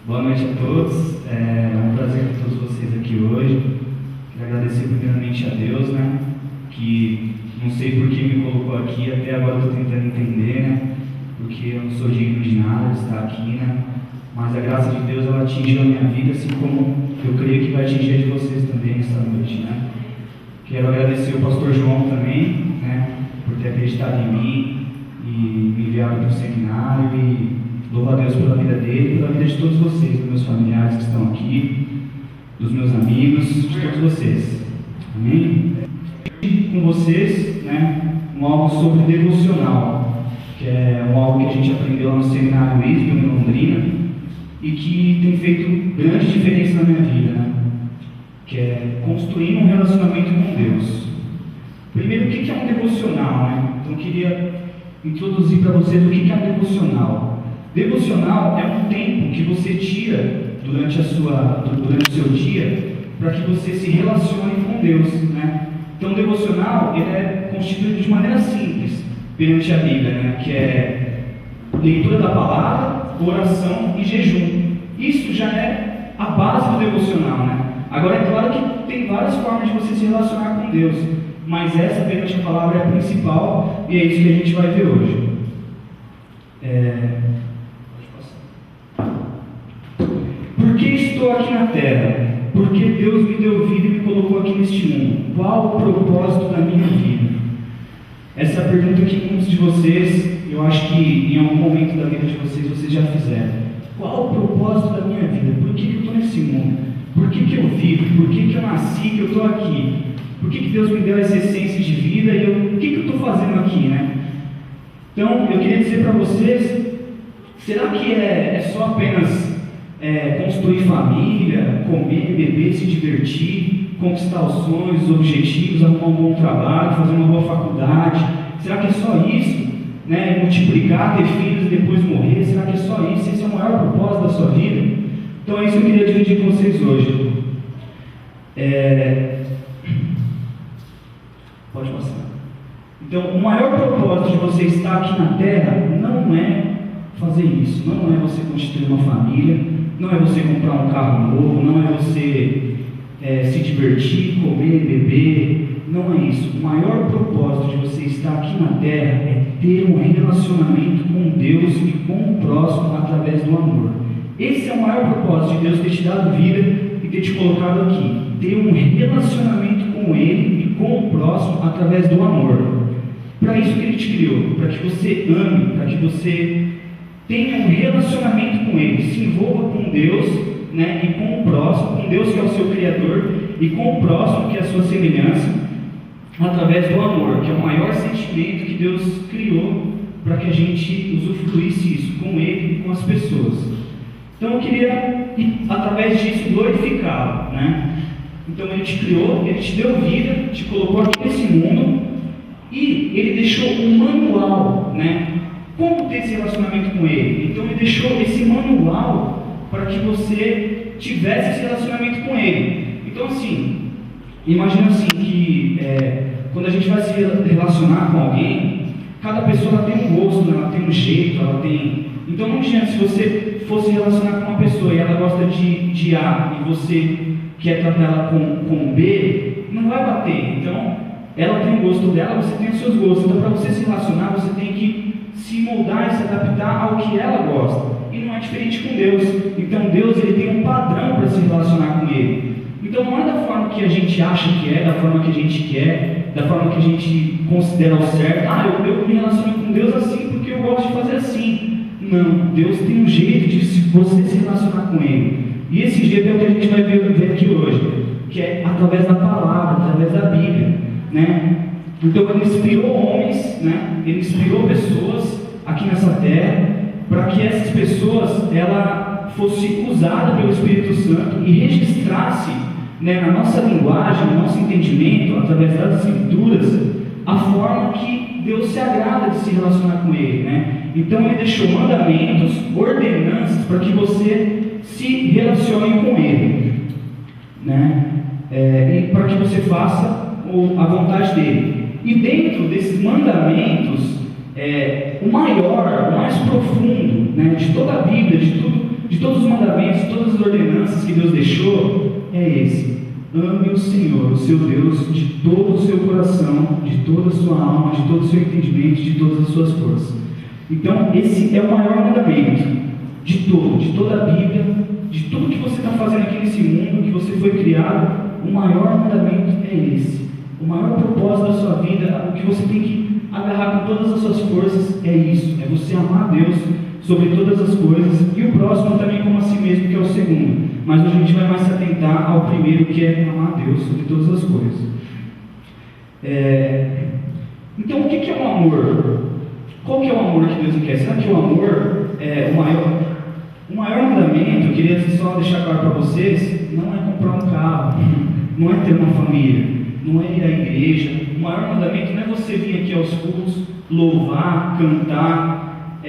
Boa noite a todos, é um prazer ter todos vocês aqui hoje. Quero agradecer primeiramente a Deus, né, que não sei por que me colocou aqui, até agora estou tentando entender, né, porque eu não sou digno de nada de estar aqui, né, mas a graça de Deus ela atingiu a minha vida, assim como eu creio que vai atingir a de vocês também esta noite, né. Quero agradecer ao pastor João também, né, por ter acreditado em mim e me enviado para o seminário, e louvo a Deus pela vida dele e pela vida de todos vocês, dos meus familiares que estão aqui, dos meus amigos, de todos vocês. Amém? E com vocês, né, algo sobre devocional, que é algo que a gente aprendeu lá no seminário ISB em Londrina e que tem feito grande diferença na minha vida, né? Que é construir um relacionamento com Deus. Primeiro, o que é um devocional, né? Então eu queria introduzir para vocês o que é um devocional. Devocional é um tempo que você tira durante o seu dia para que você se relacione com Deus, né? Então, o devocional ele é constituído de maneira simples perante a Bíblia, né? Que é leitura da palavra, oração e jejum. Isso já é a base do devocional, né? Agora, é claro que tem várias formas de você se relacionar com Deus, mas essa perante a palavra é a principal e é isso que a gente vai ver hoje. Por que estou aqui na terra? Porque Deus me deu vida e me colocou aqui neste mundo. Qual o propósito da minha vida? Essa pergunta que muitos de vocês, eu acho que em algum momento da vida de vocês já fizeram. Qual o propósito da minha vida? Por que eu estou nesse mundo? Por que eu vivo? Por que eu nasci, que eu estou aqui? Por que Deus me deu essa essência de vida e o que eu estou fazendo aqui, né? Então, eu queria dizer para vocês, será que é só apenas construir família, comer, beber, se divertir, conquistar os sonhos, os objetivos, arrumar um bom trabalho, fazer uma boa faculdade? Será que é só isso? Né? Multiplicar, ter filhos e depois morrer? Será que é só isso? Esse é o maior propósito da sua vida? Então é isso que eu queria dividir com vocês hoje. Pode passar. Então, o maior propósito de você estar aqui na Terra não é fazer isso, não é você constituir uma família, não é você comprar um carro novo, não é você se divertir, comer, beber, não é isso. O maior propósito de você estar aqui na Terra é ter um relacionamento com Deus e com o próximo através do amor. Esse é o maior propósito de Deus ter te dado vida e ter te colocado aqui, ter um relacionamento com Ele e com o próximo através do amor. Para isso que Ele te criou, para que você ame, para que você tenha um relacionamento com Ele, se envolva com Deus, né, e com o próximo, com Deus que é o seu Criador, e com o próximo que é a sua semelhança, através do amor, que é o maior sentimento que Deus criou para que a gente usufruísse isso com Ele e com as pessoas. Então eu queria, através disso, glorificá-lo, né? Então Ele te criou, Ele te deu vida, te colocou aqui nesse mundo, e Ele deixou um manual, né? Como ter esse relacionamento com Ele? Então Ele deixou esse manual para que você tivesse esse relacionamento com Ele. Então assim, imagina assim que quando a gente vai se relacionar com alguém, cada pessoa ela tem um gosto, ela tem um jeito, ela tem... Então não adianta se você fosse relacionar com uma pessoa e ela gosta de A e você quer tratar ela com B, não vai bater. Então ela tem o gosto dela, você tem os seus gostos. Então para você se relacionar, você tem que se moldar e se adaptar ao que ela gosta. E não é diferente com Deus. Então Deus ele tem um padrão para se relacionar com Ele. Então não é da forma que a gente acha que é, da forma que a gente quer, da forma que a gente considera o certo. Eu me relaciono com Deus assim porque eu gosto de fazer assim. Não, Deus tem um jeito de você se relacionar com Ele. E esse jeito é o que a gente vai ver aqui hoje, que é através da palavra, através da Bíblia, né? Então Ele inspirou homens, né? Ele inspirou pessoas aqui nessa terra para que essas pessoas ela fosse usada pelo Espírito Santo e registrasse, né, na nossa linguagem, no nosso entendimento, através das Escrituras, a forma que Deus se agrada de se relacionar com Ele, né? Então Ele deixou mandamentos, ordenanças para que você se relacione com Ele, né? E para que você faça a vontade dEle. E dentro desses mandamentos, o maior, o mais profundo, né, de toda a Bíblia, de tudo de todos os mandamentos, de todas as ordenanças que Deus deixou, é esse: ame o Senhor, o seu Deus, de todo o seu coração, de toda a sua alma, de todo o seu entendimento, de todas as suas forças. Então, esse é o maior mandamento de toda a Bíblia, de tudo que você está fazendo aqui nesse mundo, que você foi criado. O maior mandamento é esse. O maior propósito da sua vida, o que você tem que agarrar com todas as suas forças, é isso: é você amar a Deus sobre todas as coisas, e o próximo também como a si mesmo, que é o segundo. Mas hoje a gente vai mais se atentar ao primeiro, que é amar a Deus sobre todas as coisas. Então, o que é o amor? Qual que é o amor que Deus quer? Será que o amor é o maior? O maior mandamento, eu queria só deixar claro para vocês, não é comprar um carro, não é ter uma família, não é ir à igreja. O maior mandamento não é você vir aqui aos cultos, louvar, cantar,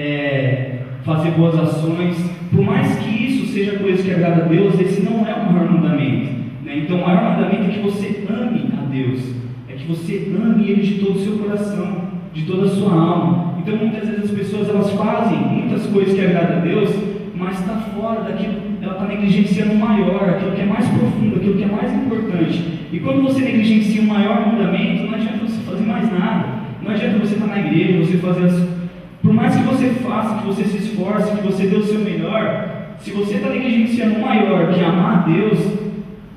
fazer boas ações. Por mais que isso seja coisa que agrada a Deus, esse não é o maior mandamento, né? Então, o maior mandamento é que você ame a Deus, é que você ame Ele de todo o seu coração, de toda a sua alma. Então, muitas vezes as pessoas elas fazem muitas coisas que agradam a Deus, mas está fora daquilo, ela está negligenciando o maior, aquilo que é mais profundo, aquilo que é mais importante. E quando você negligencia o maior mandamento, não adianta você fazer mais nada, não adianta você estar na igreja, você fazer por mais que você faça, que você se esforce, que você dê o seu melhor, se você está negligenciando o maior, que é amar a Deus,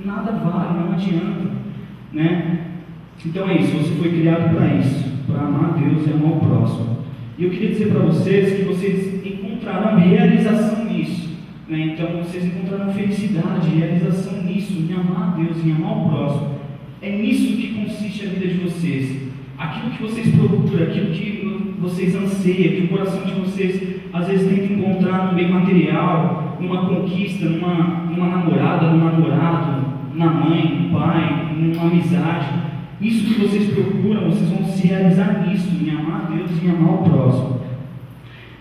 nada vale, não adianta, né? Então é isso, você foi criado para isso, para amar a Deus e amar o próximo. E eu queria dizer para vocês que vocês encontrarão realização nisso, né? Então vocês encontrarão felicidade, realização nisso, em amar a Deus, em amar o próximo. É nisso que consiste a vida de vocês. Aquilo que vocês procuram, aquilo que vocês anseiam, que o coração de vocês às vezes tenta encontrar num bem material, numa conquista, numa namorada, num namorado, na mãe, no pai, numa amizade. Isso que vocês procuram, vocês vão se realizar nisso, em amar a Deus e em amar o próximo.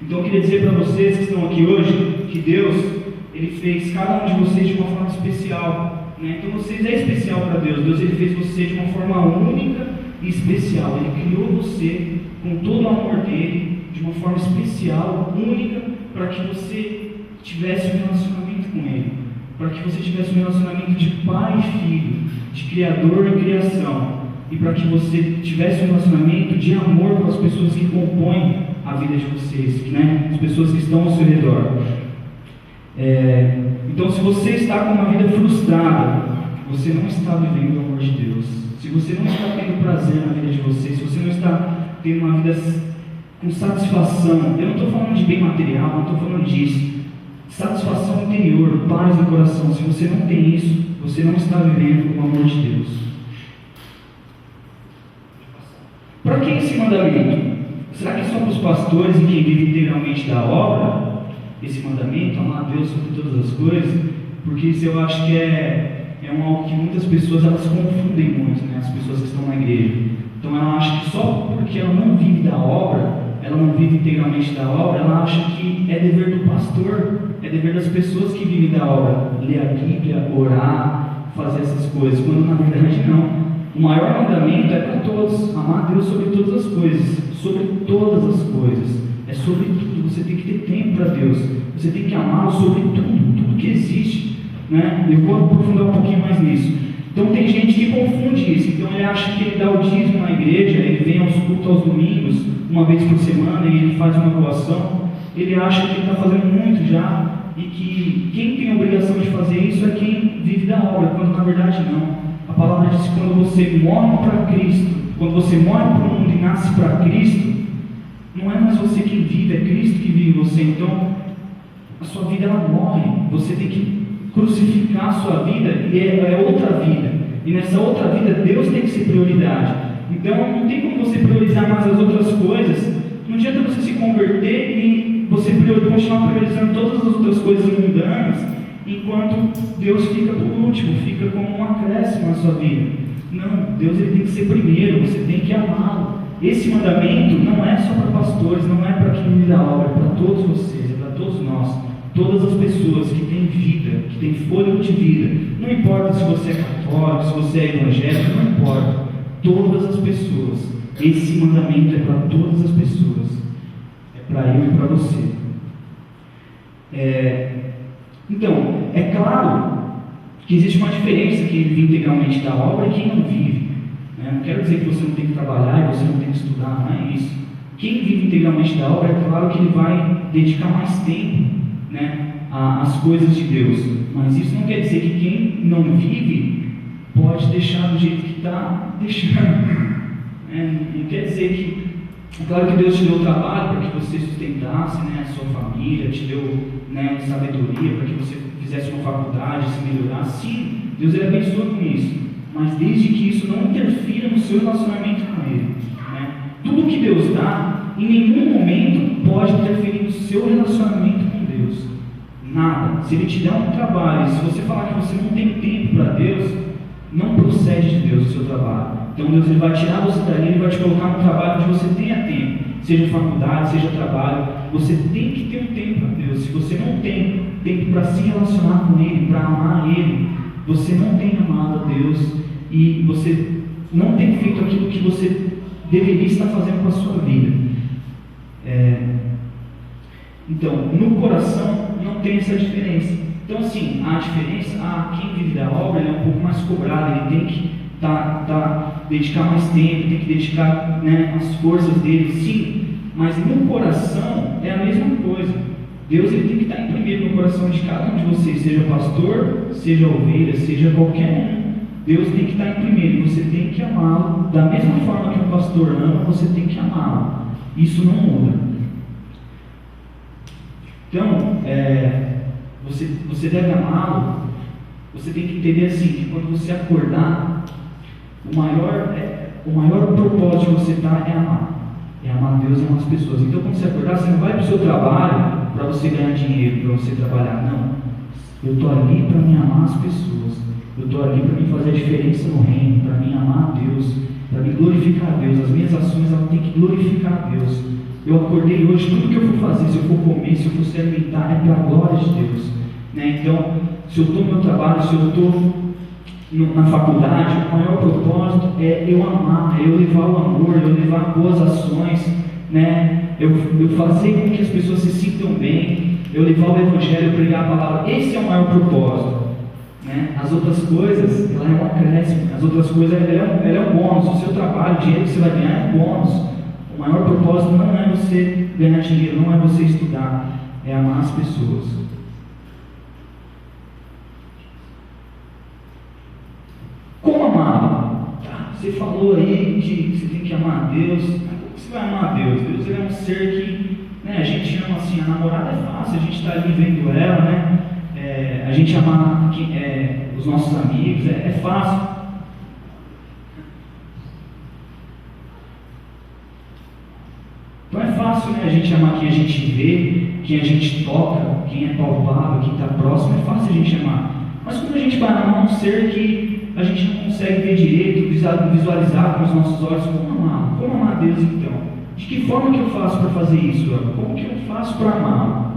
Então eu queria dizer para vocês que estão aqui hoje, que Deus, Ele fez cada um de vocês de uma forma especial, né? Então vocês é especial para Deus. Deus Ele fez você de uma forma única e especial. Ele criou você com todo o amor dele, de uma forma especial, única, para que você tivesse um relacionamento com Ele, para que você tivesse um relacionamento de pai e filho, de criador e criação, e para que você tivesse um relacionamento de amor com as pessoas que compõem a vida de vocês, né? As pessoas que estão ao seu redor. Então, se você está com uma vida frustrada, você não está vivendo o amor de Deus. Se você não está tendo prazer na vida de você, se você não está tendo uma vida com satisfação, eu não estou falando de bem material, não estou falando disso. Satisfação interior, paz no coração. Se você não tem isso, você não está vivendo o amor de Deus. Para que esse mandamento? Será que é só para os pastores e quem vive integralmente da obra? Esse mandamento, amar a Deus sobre todas as coisas? Porque isso eu acho que é algo que muitas pessoas elas confundem muito, né? As pessoas que estão na igreja. Então ela acha que só porque ela não vive da obra, ela não vive integralmente da obra, ela acha que é dever do pastor, é dever das pessoas que vivem da obra, ler a Bíblia, orar, fazer essas coisas, quando na verdade não. O maior mandamento é para todos, amar a Deus sobre todas as coisas, sobre todas as coisas, é sobre tudo. Você tem que ter tempo para Deus, você tem que amá-lo sobre tudo que existe, né? Eu vou aprofundar um pouquinho mais nisso. Então tem gente que confunde isso, então ele acha que ele dá o dízimo na igreja, ele vem aos cultos aos domingos, uma vez por semana, e ele faz uma doação, ele acha que ele está fazendo muito já, e que quem tem a obrigação de fazer isso é quem vive da obra, quando na verdade não. A palavra diz que quando você morre para Cristo, quando você morre para o mundo e nasce para Cristo, não é mais você quem vive, é Cristo que vive em você. Então a sua vida ela morre, você tem que crucificar a sua vida, e é outra vida, e nessa outra vida Deus tem que ser prioridade. Então não tem como você priorizar mais as outras coisas. Não adianta você se converter e você continuar priorizando todas as outras coisas mundanas, enquanto Deus fica por último, fica como um acréscimo na sua vida. Não, Deus ele tem que ser primeiro, você tem que amá-lo. Esse mandamento não é só para pastores, não é para quem vive da obra, é para todos vocês, é para todos nós, todas as pessoas que têm vida, que têm fôlego de vida. Não importa se você é católico, se você é evangélico, não importa. Todas as pessoas. Esse mandamento é para todas as pessoas. É para eu e para você. Então, é claro que existe uma diferença quem vive integralmente da obra e quem não vive. Né? Não quero dizer que você não tem que trabalhar e você não tem que estudar, não é isso. Quem vive integralmente da obra, é claro que ele vai dedicar mais tempo, né, às coisas de Deus. Mas isso não quer dizer que quem não vive pode deixar do jeito que está deixando. Não quer dizer que... É claro que Deus te deu trabalho para que você sustentasse, né, a sua família, te deu, né, sabedoria para que você fizesse uma faculdade, se melhorasse. Sim, Deus ele abençoa com isso, mas desde que isso não interfira no seu relacionamento com Ele. Né? Tudo que Deus dá, em nenhum momento pode interferir no seu relacionamento com Deus. Nada. Se Ele te der um trabalho, se você falar que você não tem tempo para Deus, não procede de Deus o seu trabalho. Então Deus ele vai tirar você dali, Ele vai te colocar no trabalho onde você tenha tempo, seja faculdade, seja trabalho. Você tem que ter um tempo para Deus. Se você não tem tempo para se relacionar com Ele, para amar Ele, você não tem amado a Deus e você não tem feito aquilo que você deveria estar fazendo com a sua vida. Então, no coração não tem essa diferença. Então, assim, a diferença, quem vive da obra ele é um pouco mais cobrado, ele tem que dedicar mais tempo, tem que dedicar, né, as forças dele, sim, mas no coração é a mesma coisa. Deus ele tem que estar em primeiro no coração de cada um de vocês, seja pastor, seja ovelha, seja qualquer um. Deus tem que estar em primeiro, você tem que amá-lo, da mesma forma que um pastor ama, você tem que amá-lo, isso não muda. Então, você deve amá-lo, você tem que entender assim, que quando você acordar, o maior propósito de você estar é amar Deus e amar as pessoas. Então quando você acordar, você não vai para o seu trabalho para você ganhar dinheiro, para você trabalhar, não. Eu estou ali para me amar as pessoas, eu estou ali para me fazer a diferença no reino, para me amar a Deus, para me glorificar a Deus. As minhas ações elas têm que glorificar a Deus. Eu acordei hoje, tudo que eu for fazer, se eu for comer, se eu for se alimentar, é para a glória de Deus. Né? Então, se eu estou no meu trabalho, se eu estou na faculdade, o maior propósito é eu amar, é eu levar o amor, eu levar boas ações, né? eu fazer com que as pessoas se sintam bem, eu levar o evangelho, eu pregar a palavra. Esse é o maior propósito. Né? As outras coisas, ela é um acréscimo, as outras coisas, ela é um bônus. O seu trabalho, o dinheiro que você vai ganhar é um bônus. O maior propósito não é você ganhar dinheiro, não é você estudar, é amar as pessoas. Como amar? Você falou aí que você tem que amar a Deus. Como você vai amar a Deus? Deus ele é um ser que, né, a gente ama assim, a namorada é fácil, a gente está ali vendo ela, né? A gente amar os nossos amigos, é fácil. Então é fácil, né, a gente amar quem a gente vê, quem a gente toca, quem é palpável, quem está próximo, é fácil a gente amar. Mas quando a gente vai amar um ser que a gente não consegue ver direito, visualizar com os nossos olhos, como amar a Deus então? De que forma que eu faço para fazer isso? Como que eu faço para amar?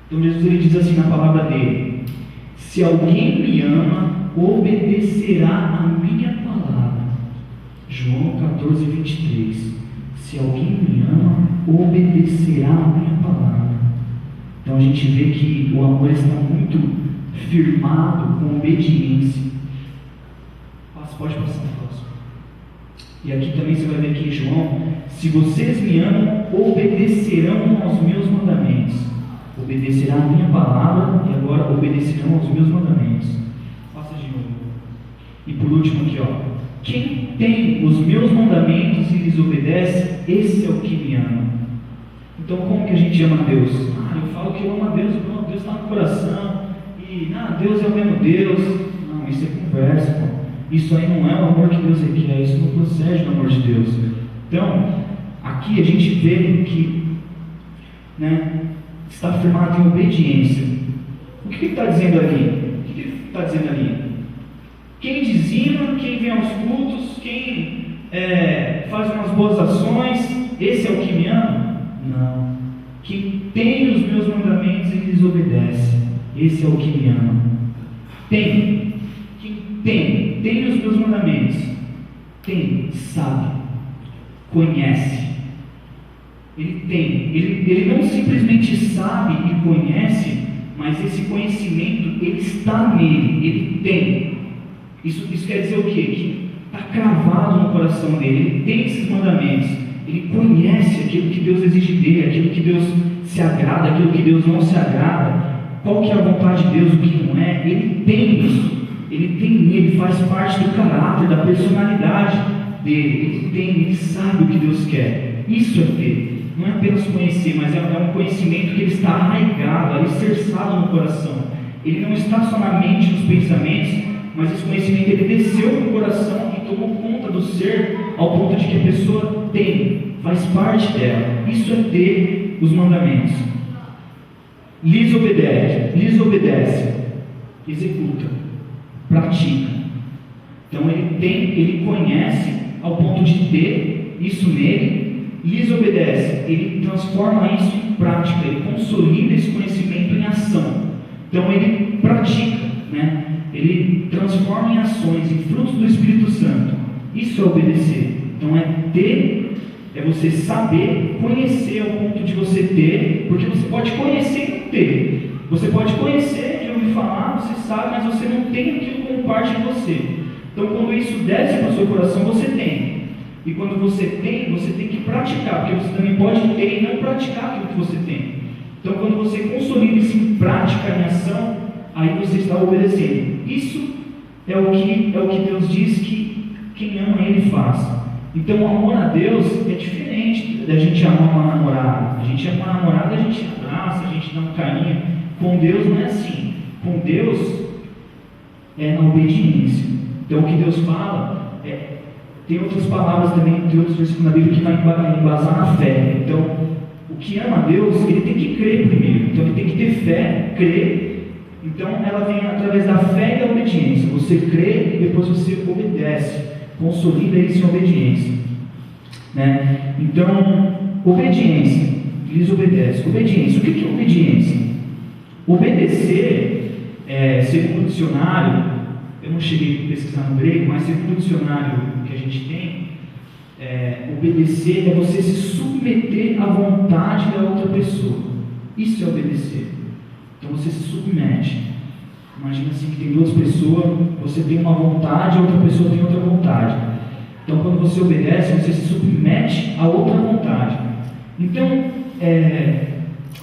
Então Jesus ele diz assim na palavra dele: se alguém me ama, obedecerá a minha palavra. João 14, 23. Se alguém me ama, obedecerá a minha palavra. Então a gente vê que o amor está muito firmado com obediência. Pode passar o próximo. E aqui também você vai ver que em João: se vocês me amam, obedecerão aos meus mandamentos. Obedecerá a minha palavra e agora obedecerão aos meus mandamentos. Passa de novo. E por último aqui, quem tem os meus mandamentos e lhes obedece, esse é o que me ama. Então como que a gente ama a Deus? Eu falo que eu amo a Deus, pronto, Deus está no coração. E Deus é o mesmo Deus. Não, isso é conversa, pô. Isso aí não é o amor que Deus requer, isso não procede do amor de Deus. Então, aqui a gente vê que, né, está firmado em obediência. O que está dizendo ali? O que está dizendo ali? Quem dizima, quem vem aos cultos, quem faz umas boas ações, esse é o que me ama? Não. Quem tem os meus mandamentos e lhes obedece, esse é o que me ama. Quem tem os meus mandamentos, sabe, conhece. Ele não simplesmente sabe e conhece mas esse conhecimento, ele está nele, ele tem. Isso quer dizer o quê? Que está cravado no coração dele, ele tem esses mandamentos, ele conhece aquilo que Deus exige dele, aquilo que Deus se agrada, aquilo que Deus não se agrada, qual que é a vontade de Deus, o que não é, ele tem isso, ele faz parte do caráter, da personalidade dele, ele sabe o que Deus quer. Isso é ter, não é apenas conhecer, mas é um conhecimento que ele está arraigado, alicerçado no coração. Ele não está só na mente, nos pensamentos, mas esse conhecimento ele desceu no coração e tomou conta do ser, ao ponto de que a pessoa faz parte dela. Isso é ter os mandamentos. Lhes obedece, executa, pratica. Então ele conhece ao ponto de ter isso nele, lhes obedece, ele transforma isso em prática, ele consolida esse conhecimento em ação. Então ele pratica, né? Ele transforma em ações, em frutos do Espírito Santo. Isso é obedecer. Então é você saber, conhecer ao ponto de você ter, porque você pode conhecer e não ter. Você pode conhecer, de ouvir falar, você sabe, mas você não tem aquilo como parte de você. Então quando isso desce para o seu coração, você tem. E quando você tem que praticar, porque você também pode ter e não praticar aquilo que você tem. Então quando você consolida isso em prática, em ação, aí você está obedecendo. Isso é o que Deus diz que quem ama Ele faz. Então o amor a Deus é diferente da gente amar uma namorada. A gente ama uma namorada, a gente abraça, a gente dá um carinho. Com Deus não é assim. Com Deus é na obediência. Então o que Deus fala tem outras palavras também, tem outros versículos na Bíblia que vai embasar na fé. Então o que ama a Deus, ele tem que crer primeiro. Então ele tem que ter fé, crer. Então ela vem através da fé e da obediência. Você crê e depois você obedece. Consolida isso em obediência, né? Então, obediência, lhes obedece. Obediência, o que é obediência? Obedecer, segundo o dicionário, eu não cheguei a pesquisar no grego, mas segundo o dicionário que a gente tem, obedecer é você se submeter à vontade da outra pessoa. Isso é obedecer. Então você se submete. Imagina assim que tem duas pessoas, você tem uma vontade, a outra pessoa tem outra vontade. Então quando você obedece, você se submete a outra vontade. Então,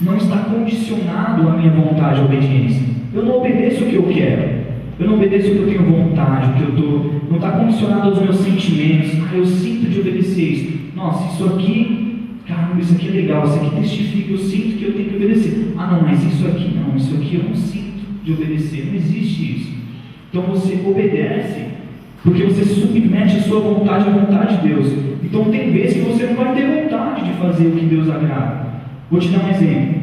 não está condicionado a minha vontade a obediência. Eu não obedeço o que eu quero. Eu não obedeço o que eu tenho vontade, o que eu estou. Não está condicionado aos meus sentimentos. Eu sinto de obedecer isso. Nossa, isso aqui, caramba, isso aqui é legal, isso aqui testifica, eu sinto que eu tenho que obedecer. Ah não, mas isso aqui não, isso aqui eu não sinto de obedecer, não existe isso. Então você obedece porque você submete a sua vontade à vontade de Deus. Então tem vezes que você não vai ter vontade de fazer o que Deus agrada. Vou te dar um exemplo.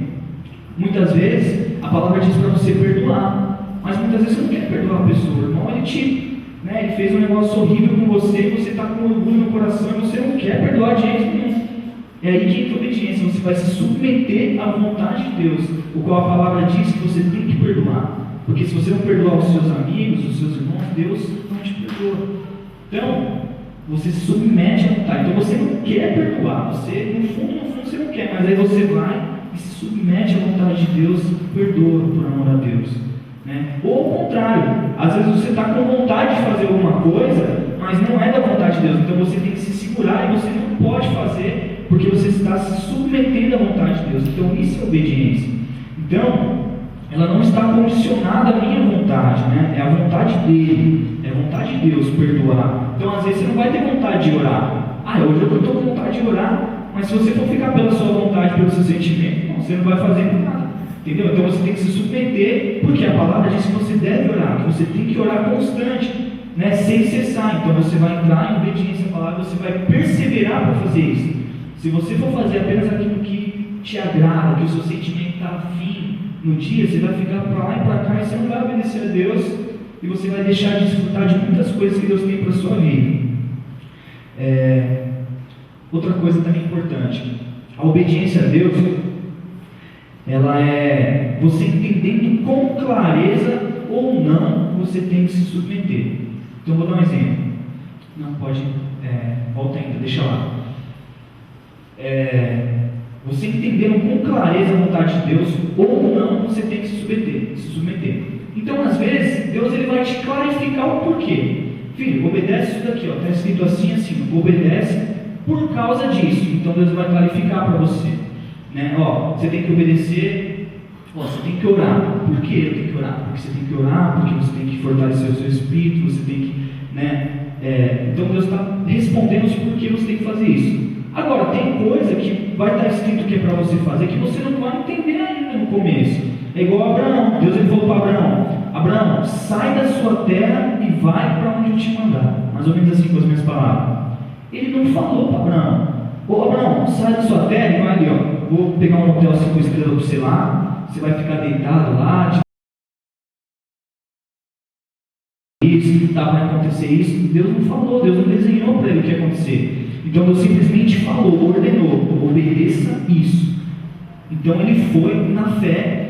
Muitas vezes a palavra diz para você perdoar, mas muitas vezes você não quer perdoar a pessoa. O irmão, ele fez um negócio horrível com você, e você está com orgulho no coração e você não quer perdoar de jeito nenhum. É aí que entra a obediência, você vai se submeter à vontade de Deus, o qual a palavra diz que você tem que perdoar. Porque se você não perdoar os seus amigos, os seus irmãos, Deus não te perdoa. Então, você se submete à vontade. Então você não quer perdoar, você, no fundo, você não quer, mas aí você vai e se submete à vontade de Deus, perdoa por amor a Deus. Né? Ou ao contrário, às vezes você está com vontade de fazer alguma coisa, mas não é da vontade de Deus, então você tem que se segurar e você não pode fazer, porque você está se submetendo à vontade de Deus. Então isso é obediência. Então, ela não está condicionada à minha vontade, né? É a vontade dele, é a vontade de Deus perdoar. Então às vezes você não vai ter vontade de orar. Hoje eu estou com vontade de orar, mas se você for ficar pela sua vontade, pelo seu sentimento, você não vai fazer nada. Entendeu? Então você tem que se submeter, porque a palavra diz que você deve orar, que você tem que orar constante, né? Sem cessar. Então você vai entrar em obediência à palavra, você vai perseverar para fazer isso. Se você for fazer apenas aquilo que te agrada, que o seu sentimento está afim no dia, você vai ficar para lá e para cá e você não vai obedecer a Deus e você vai deixar de desfrutar de muitas coisas que Deus tem para a sua vida. Outra coisa também importante, a obediência a Deus, ela é você entendendo com clareza ou não você tem que se submeter. Então vou dar um exemplo. Não pode, volta ainda, deixa lá. Você entendendo com clareza a vontade de Deus ou não você tem que se submeter. se submeter. Então, às vezes, Deus ele vai te clarificar o porquê. Filho, obedece isso daqui, está escrito assim, assim, obedece por causa disso. Então, Deus vai clarificar para você. Né? Você tem que obedecer, você tem que orar. Por que eu tenho que orar? Porque você tem que orar, porque você tem que fortalecer o seu espírito, você tem que, então Deus está respondendo os porquê você tem que fazer isso. Agora, tem coisa que vai estar escrito que é para você fazer, que você não vai entender ainda no começo. É igual Abraão. Deus ele falou para Abraão: Abraão, sai da sua terra e vai para onde eu te mandar. Mais ou menos assim com as minhas palavras. Ele não falou para Abraão: Abraão, sai da sua terra e vai ali, vou pegar um hotel 5 estrelas para você lá, você vai ficar deitado lá, isso, vai acontecer isso. Deus não falou, Deus não desenhou para ele o que ia acontecer. Então Deus simplesmente falou, ordenou: obedeça isso. Então ele foi na fé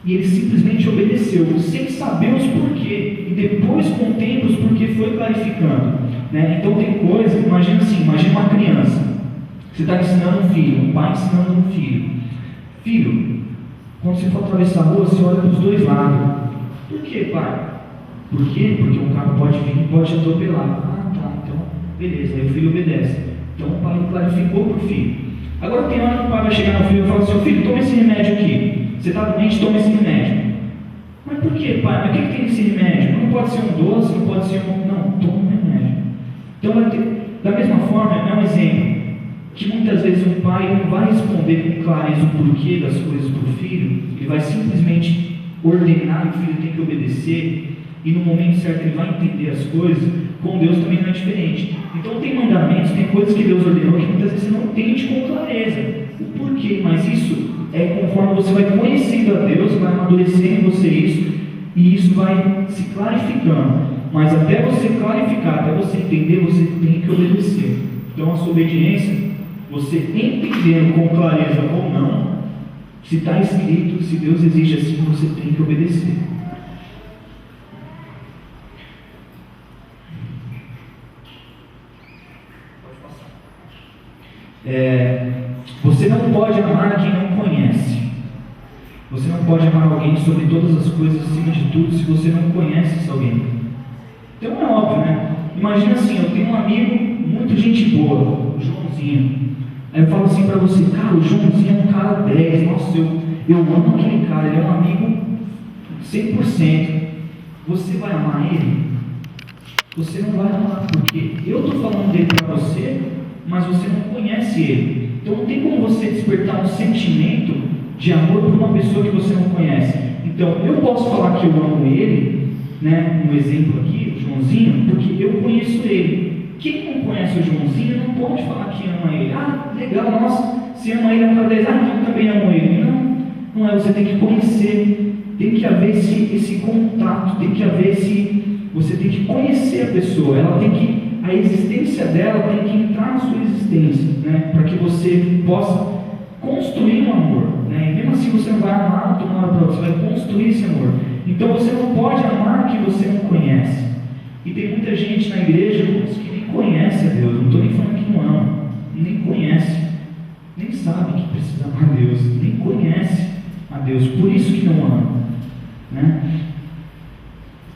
e ele simplesmente obedeceu, sem saber os porquê. E depois, com o tempo, os porquê foi clarificando. Então tem coisa, imagina assim, imagina uma criança. Você está ensinando um filho, um pai ensinando um filho. Filho, quando você for atravessar a rua, você olha para os dois lados. Por quê, pai? Por quê? Porque um carro pode vir e pode te atropelar. Ah, tá, então, beleza, aí o filho obedece. Então o pai clarificou para o filho. Agora tem hora que o pai vai chegar no filho e falar assim: filho, toma esse remédio aqui. Você está doente, toma esse remédio. Mas por quê, pai? Mas o que tem nesse remédio? Não pode ser um doce, não pode ser um... Não, toma um remédio. Então, da mesma forma, é um exemplo que muitas vezes o pai não vai responder com clareza o porquê das coisas para o filho. Ele vai simplesmente ordenar e o filho tem que obedecer. E no momento certo ele vai entender as coisas. Com Deus também não é diferente. Então tem mandamentos, tem coisas que Deus ordenou que muitas vezes você não entende com clareza o porquê, mas isso é conforme você vai conhecendo a Deus, vai amadurecendo em você isso, e isso vai se clarificando. Mas até você clarificar, até você entender, você tem que obedecer. Então a sua obediência, você entendendo com clareza ou não, se está escrito, se Deus exige assim, você tem que obedecer. Você não pode amar quem não conhece. Você não pode amar alguém sobre todas as coisas, acima de tudo, se você não conhece esse alguém. Então é óbvio, né? Imagina assim, eu tenho um amigo, muito gente boa, o Joãozinho. Aí eu falo assim para você: cara, o Joãozinho é um cara 10, nossa, eu amo aquele cara, ele é um amigo 100%. Você vai amar ele? Você não vai amar, porque eu estou falando dele para você, mas você não conhece ele. Então não tem como você despertar um sentimento de amor por uma pessoa que você não conhece. Então eu posso falar que eu amo ele, né? Um exemplo aqui, o Joãozinho, porque eu conheço ele. Quem não conhece o Joãozinho não pode falar que ama ele. Ah, legal, nossa, se ama ele é um cara 10, eu também amo ele. Não é, você tem que conhecer, tem que haver esse contato, tem que haver você tem que conhecer a pessoa, a existência dela tem que entrar na sua existência, né? Para que você possa construir um amor, né? E mesmo assim você não vai amar de uma hora para outra, você vai construir esse amor. Então você não pode amar quem você não conhece. E tem muita gente na igreja que nem conhece a Deus. Não estou nem falando que não ama, nem conhece, nem sabe que precisa amar a Deus, nem conhece a Deus, por isso que não ama, né?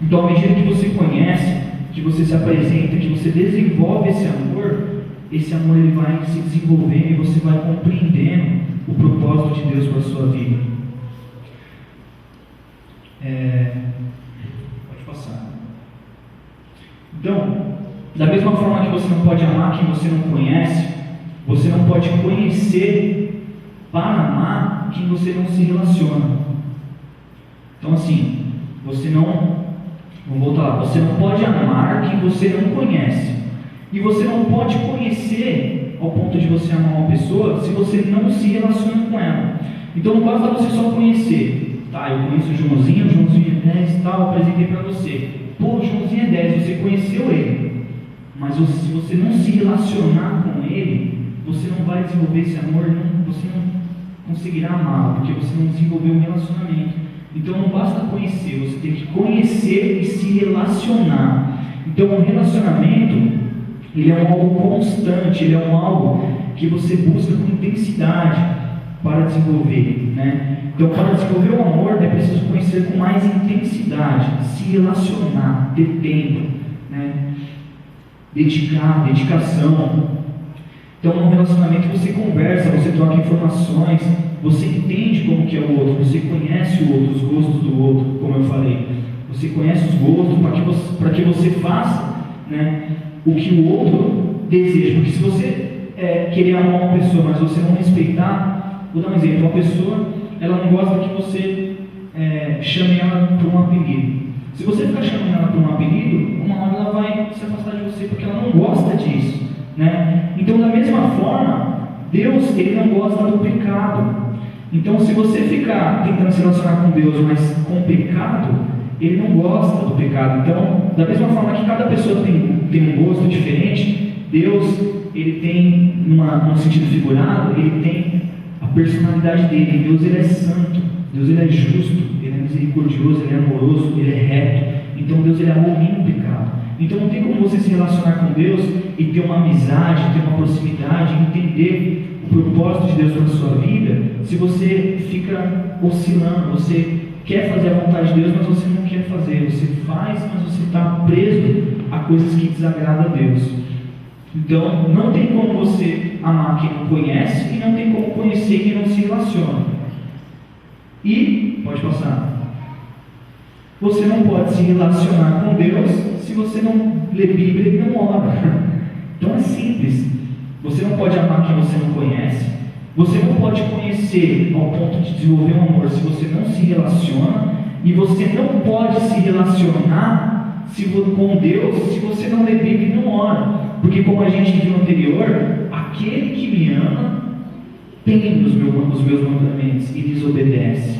Então, à medida que você conhece, que você se apresenta, que você desenvolve esse amor ele vai se desenvolvendo e você vai compreendendo o propósito de Deus para a sua vida. Pode passar. Então, da mesma forma que você não pode amar quem você não conhece, você não pode conhecer para amar quem você não se relaciona. Então assim, vamos voltar lá, você não pode amar quem você não conhece, e você não pode conhecer ao ponto de você amar uma pessoa se você não se relaciona com ela. Então não basta você só conhecer. Tá, eu conheço o Joãozinho é 10 e tal, apresentei para você. Pô, o Joãozinho é 10, você conheceu ele, mas se você não se relacionar com ele, você não vai desenvolver esse amor, você não conseguirá amá-lo, porque você não desenvolveu um relacionamento. Então não basta conhecer, você tem que conhecer e se relacionar. Então um relacionamento, ele é algo constante, ele é algo que você busca com intensidade para desenvolver, né? Então para desenvolver o amor é preciso conhecer com mais intensidade, se relacionar, ter tempo, né? Dedicação. Então, no relacionamento você conversa, você troca informações, você entende como que é o outro, você conhece o outro, os gostos do outro, como eu falei. Você conhece os gostos para que você faça, né, o que o outro deseja. Porque se você querer amar uma pessoa, mas você não respeitar, vou dar um exemplo, uma pessoa, ela não gosta que você chame ela por um apelido. Se você ficar chamando ela por um apelido, uma hora ela vai se afastar de você, porque ela não gosta disso, né? Então, da mesma forma, Deus, Ele não gosta do pecado. Então, se você ficar tentando se relacionar com Deus, mas com pecado, Ele não gosta do pecado. Então, da mesma forma que cada pessoa tem um gosto diferente, Deus, Ele tem, num sentido figurado, Ele tem a personalidade dele. Deus, Ele é santo, Deus, Ele é justo, Ele é misericordioso, Ele é amoroso, Ele é reto. Então, Deus, Ele abomina o pecado. Então, não tem como você se relacionar com Deus e ter uma amizade, ter uma proximidade, entender o propósito de Deus na sua vida, se você fica oscilando, você quer fazer a vontade de Deus, mas você não quer fazer, você faz, mas você está preso a coisas que desagradam a Deus. Então, não tem como você amar quem não conhece e não tem como conhecer quem não se relaciona. E, pode passar, você não pode se relacionar com Deus se você não lê Bíblia e não ora. Então é simples. Você não pode amar quem você não conhece. Você não pode conhecer ao ponto de desenvolver um amor se você não se relaciona. E você não pode se relacionar com Deus se você não lê Bíblia e não ora. Porque, como a gente viu no anterior, aquele que me ama tem os meus mandamentos e lhes obedece.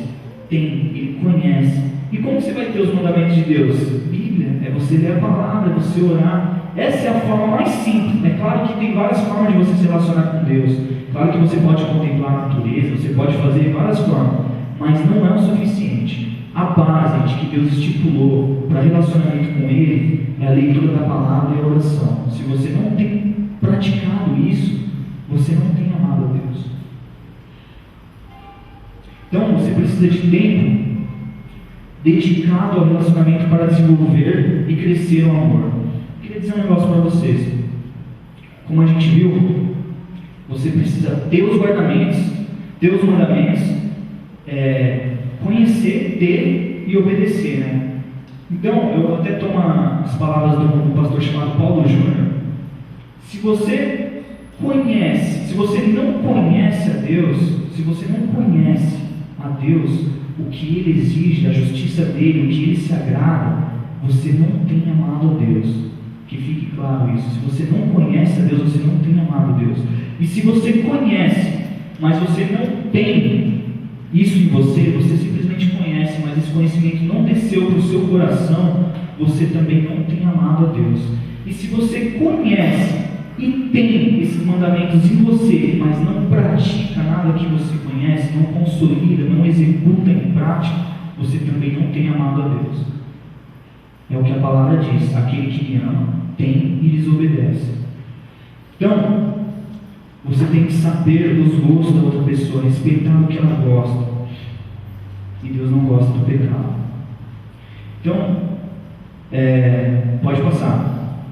Ele conhece. E como você vai ter os mandamentos de Deus? Bíblia, é você ler a palavra, é você orar. Essa é a forma mais simples. É claro que tem várias formas de você se relacionar com Deus. Claro que você pode contemplar a natureza, você pode fazer várias formas, mas não é o suficiente. A base de que Deus estipulou para relacionamento com Ele é a leitura da palavra e a oração. Se você não tem praticado isso, você não tem amado a Deus. Então, você precisa de tempo dedicado ao relacionamento para desenvolver e crescer o amor. Eu queria dizer um negócio para vocês. Como a gente viu, você precisa ter os guardamentos, ter os mandamentos, conhecer, ter e obedecer, né? Então, eu até tomo as palavras do pastor chamado Paulo Júnior. Se você conhece, se você não conhece a Deus, se você não conhece a Deus, o que Ele exige, a justiça dEle, o que Ele se agrada, você não tem amado a Deus. Que fique claro isso. Se você não conhece a Deus, você não tem amado a Deus. E se você conhece, mas você não tem isso em você, você simplesmente conhece, mas esse conhecimento não desceu para o seu coração, você também não tem amado a Deus. E se você conhece e tem esses mandamentos em você, mas não pratica nada que você conhece, não consolida, não executa em prática, você também não tem amado a Deus. É o que a palavra diz: aquele que me ama tem e lhes obedece. Então, você tem que saber os gostos da outra pessoa, respeitar o que ela gosta. E Deus não gosta do pecado. Então, pode passar.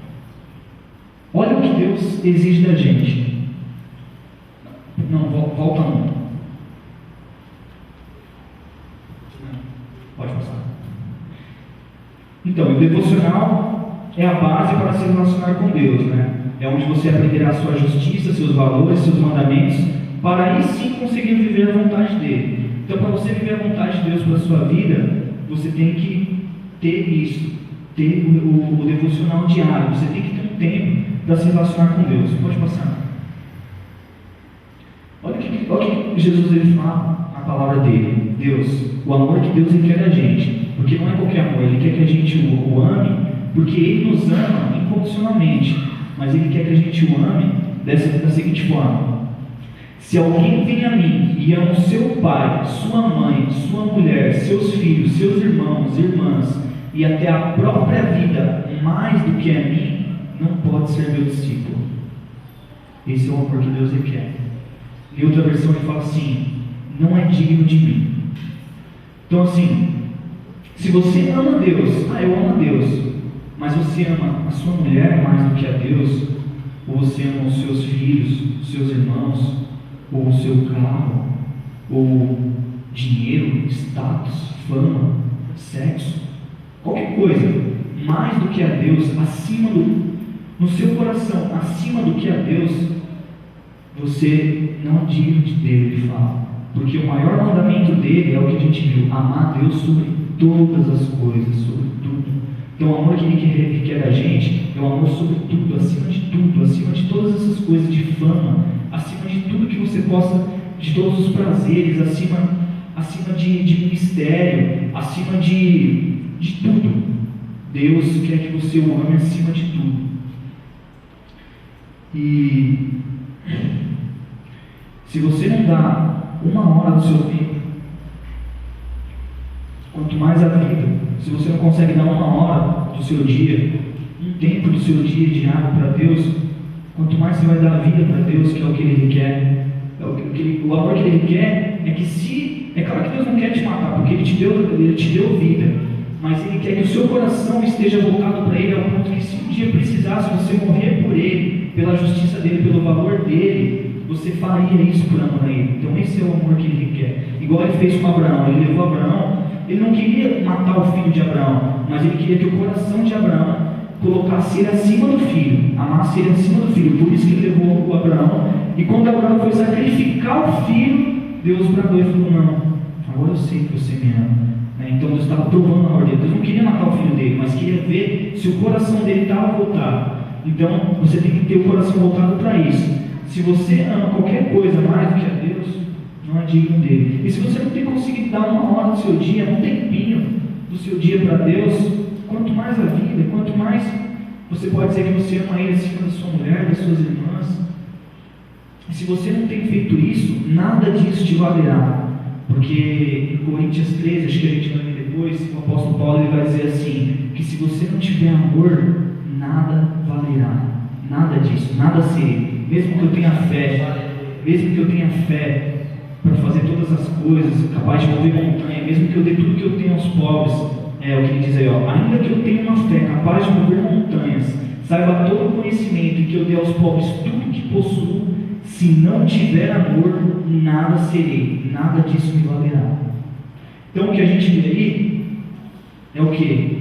Olha o que Deus exige da gente. Não, volta não. Pode passar. Então, o devocional é a base para se relacionar com Deus, né? É onde você aprenderá a sua justiça, seus valores, seus mandamentos, para aí sim conseguir viver a vontade dele. Então, para você viver a vontade de Deus para a sua vida, você tem que ter isso, ter o devocional diário. Você tem que ter um tempo para se relacionar com Deus. Pode passar. Olha o que Jesus ele fala na palavra dele. Deus, o amor que Deus ele quer da gente, porque não é qualquer amor, Ele quer que a gente o ame, porque Ele nos ama incondicionalmente, mas Ele quer que a gente o ame da seguinte forma: se alguém vem a mim e ama o seu pai, sua mãe, sua mulher, seus filhos, seus irmãos, irmãs, e até a própria vida mais do que a mim, não pode ser meu discípulo. Esse é o amor que Deus requer. Em outra versão ele fala assim: não é digno de mim. Então assim, se você ama Deus, eu amo a Deus, mas você ama a sua mulher mais do que a Deus, ou você ama os seus filhos, os seus irmãos, ou o seu carro, ou dinheiro, status, fama, sexo, qualquer coisa, mais do que a Deus, no seu coração, acima do que a Deus, você não admite dele, ele fala. Porque o maior mandamento dele é o que a gente viu: amar a Deus sobre todas as coisas, sobre tudo. Então o amor que ele quer da gente é o amor sobre tudo, acima de todas essas coisas de fama, acima de tudo que você possa, de todos os prazeres, acima de ministério, acima de tudo. Deus quer que você o ame acima de tudo. E se você não dá uma hora do seu tempo, quanto mais a vida, se você não consegue dar uma hora do seu dia, um tempo do seu dia diário para Deus, quanto mais você vai dar a vida para Deus, que é o que Ele quer, o amor que Ele quer é que é claro que Deus não quer te matar, porque Ele te deu vida, mas Ele quer que o seu coração esteja voltado para Ele, ao ponto que se um dia precisar, se você morrer por Ele, pela justiça dEle, pelo valor dEle, você faria isso por amor a Ele. Então esse é o amor que Ele quer. Igual Ele fez com Abraão. Ele levou Abraão, Ele não queria matar o filho de Abraão, mas Ele queria que o coração de Abraão colocasse ele acima do filho, amasse ele acima do filho. Por isso que Ele levou o Abraão. E quando Abraão foi sacrificar o filho, Deus bradou e falou: não, agora eu sei que você me ama. Então Deus estava provando a ordem. Deus não queria matar o filho dele, mas queria ver se o coração dele estava voltado. Então você tem que ter o coração voltado para isso. Se você ama qualquer coisa mais do que a Deus, não é digno dele. E se você não tem conseguido dar uma hora do seu dia, um tempinho do seu dia para Deus, quanto mais a vida, quanto mais você pode dizer que você ama Ele acima da sua mulher, das suas irmãs. E se você não tem feito isso, nada disso te valerá. Porque em Coríntios 13, acho que a gente vai ver depois, o apóstolo Paulo ele vai dizer assim, que se você não tiver amor, nada valerá. Nada disso, nada serei. Mesmo que eu tenha fé para fazer todas as coisas, capaz de mover montanha, mesmo que eu dê tudo que eu tenho aos pobres, é o que ele diz aí, ainda que eu tenha uma fé capaz de mover montanhas, saiba todo o conhecimento e que eu dê aos pobres tudo que possuo, se não tiver amor, nada serei, nada disso me valerá. Então o que a gente vê aí é o quê?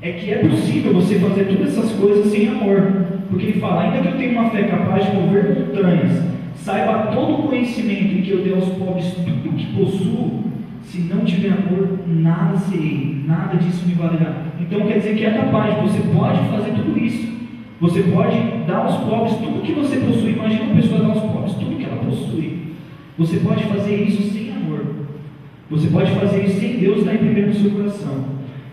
É que é possível você fazer todas essas coisas sem amor. Porque ele fala: ainda que eu tenha uma fé capaz de mover montanhas, saiba todo o conhecimento e que eu dê aos pobres tudo que possuo, se não tiver amor, nada serei, nada disso me valerá. Então quer dizer que é capaz, você pode fazer tudo isso. Você pode dar aos pobres tudo que você possui. Imagina uma pessoa dar aos pobres tudo que ela possui. Você pode fazer isso sem amor. Você pode fazer isso sem Deus estar em primeiro no seu coração.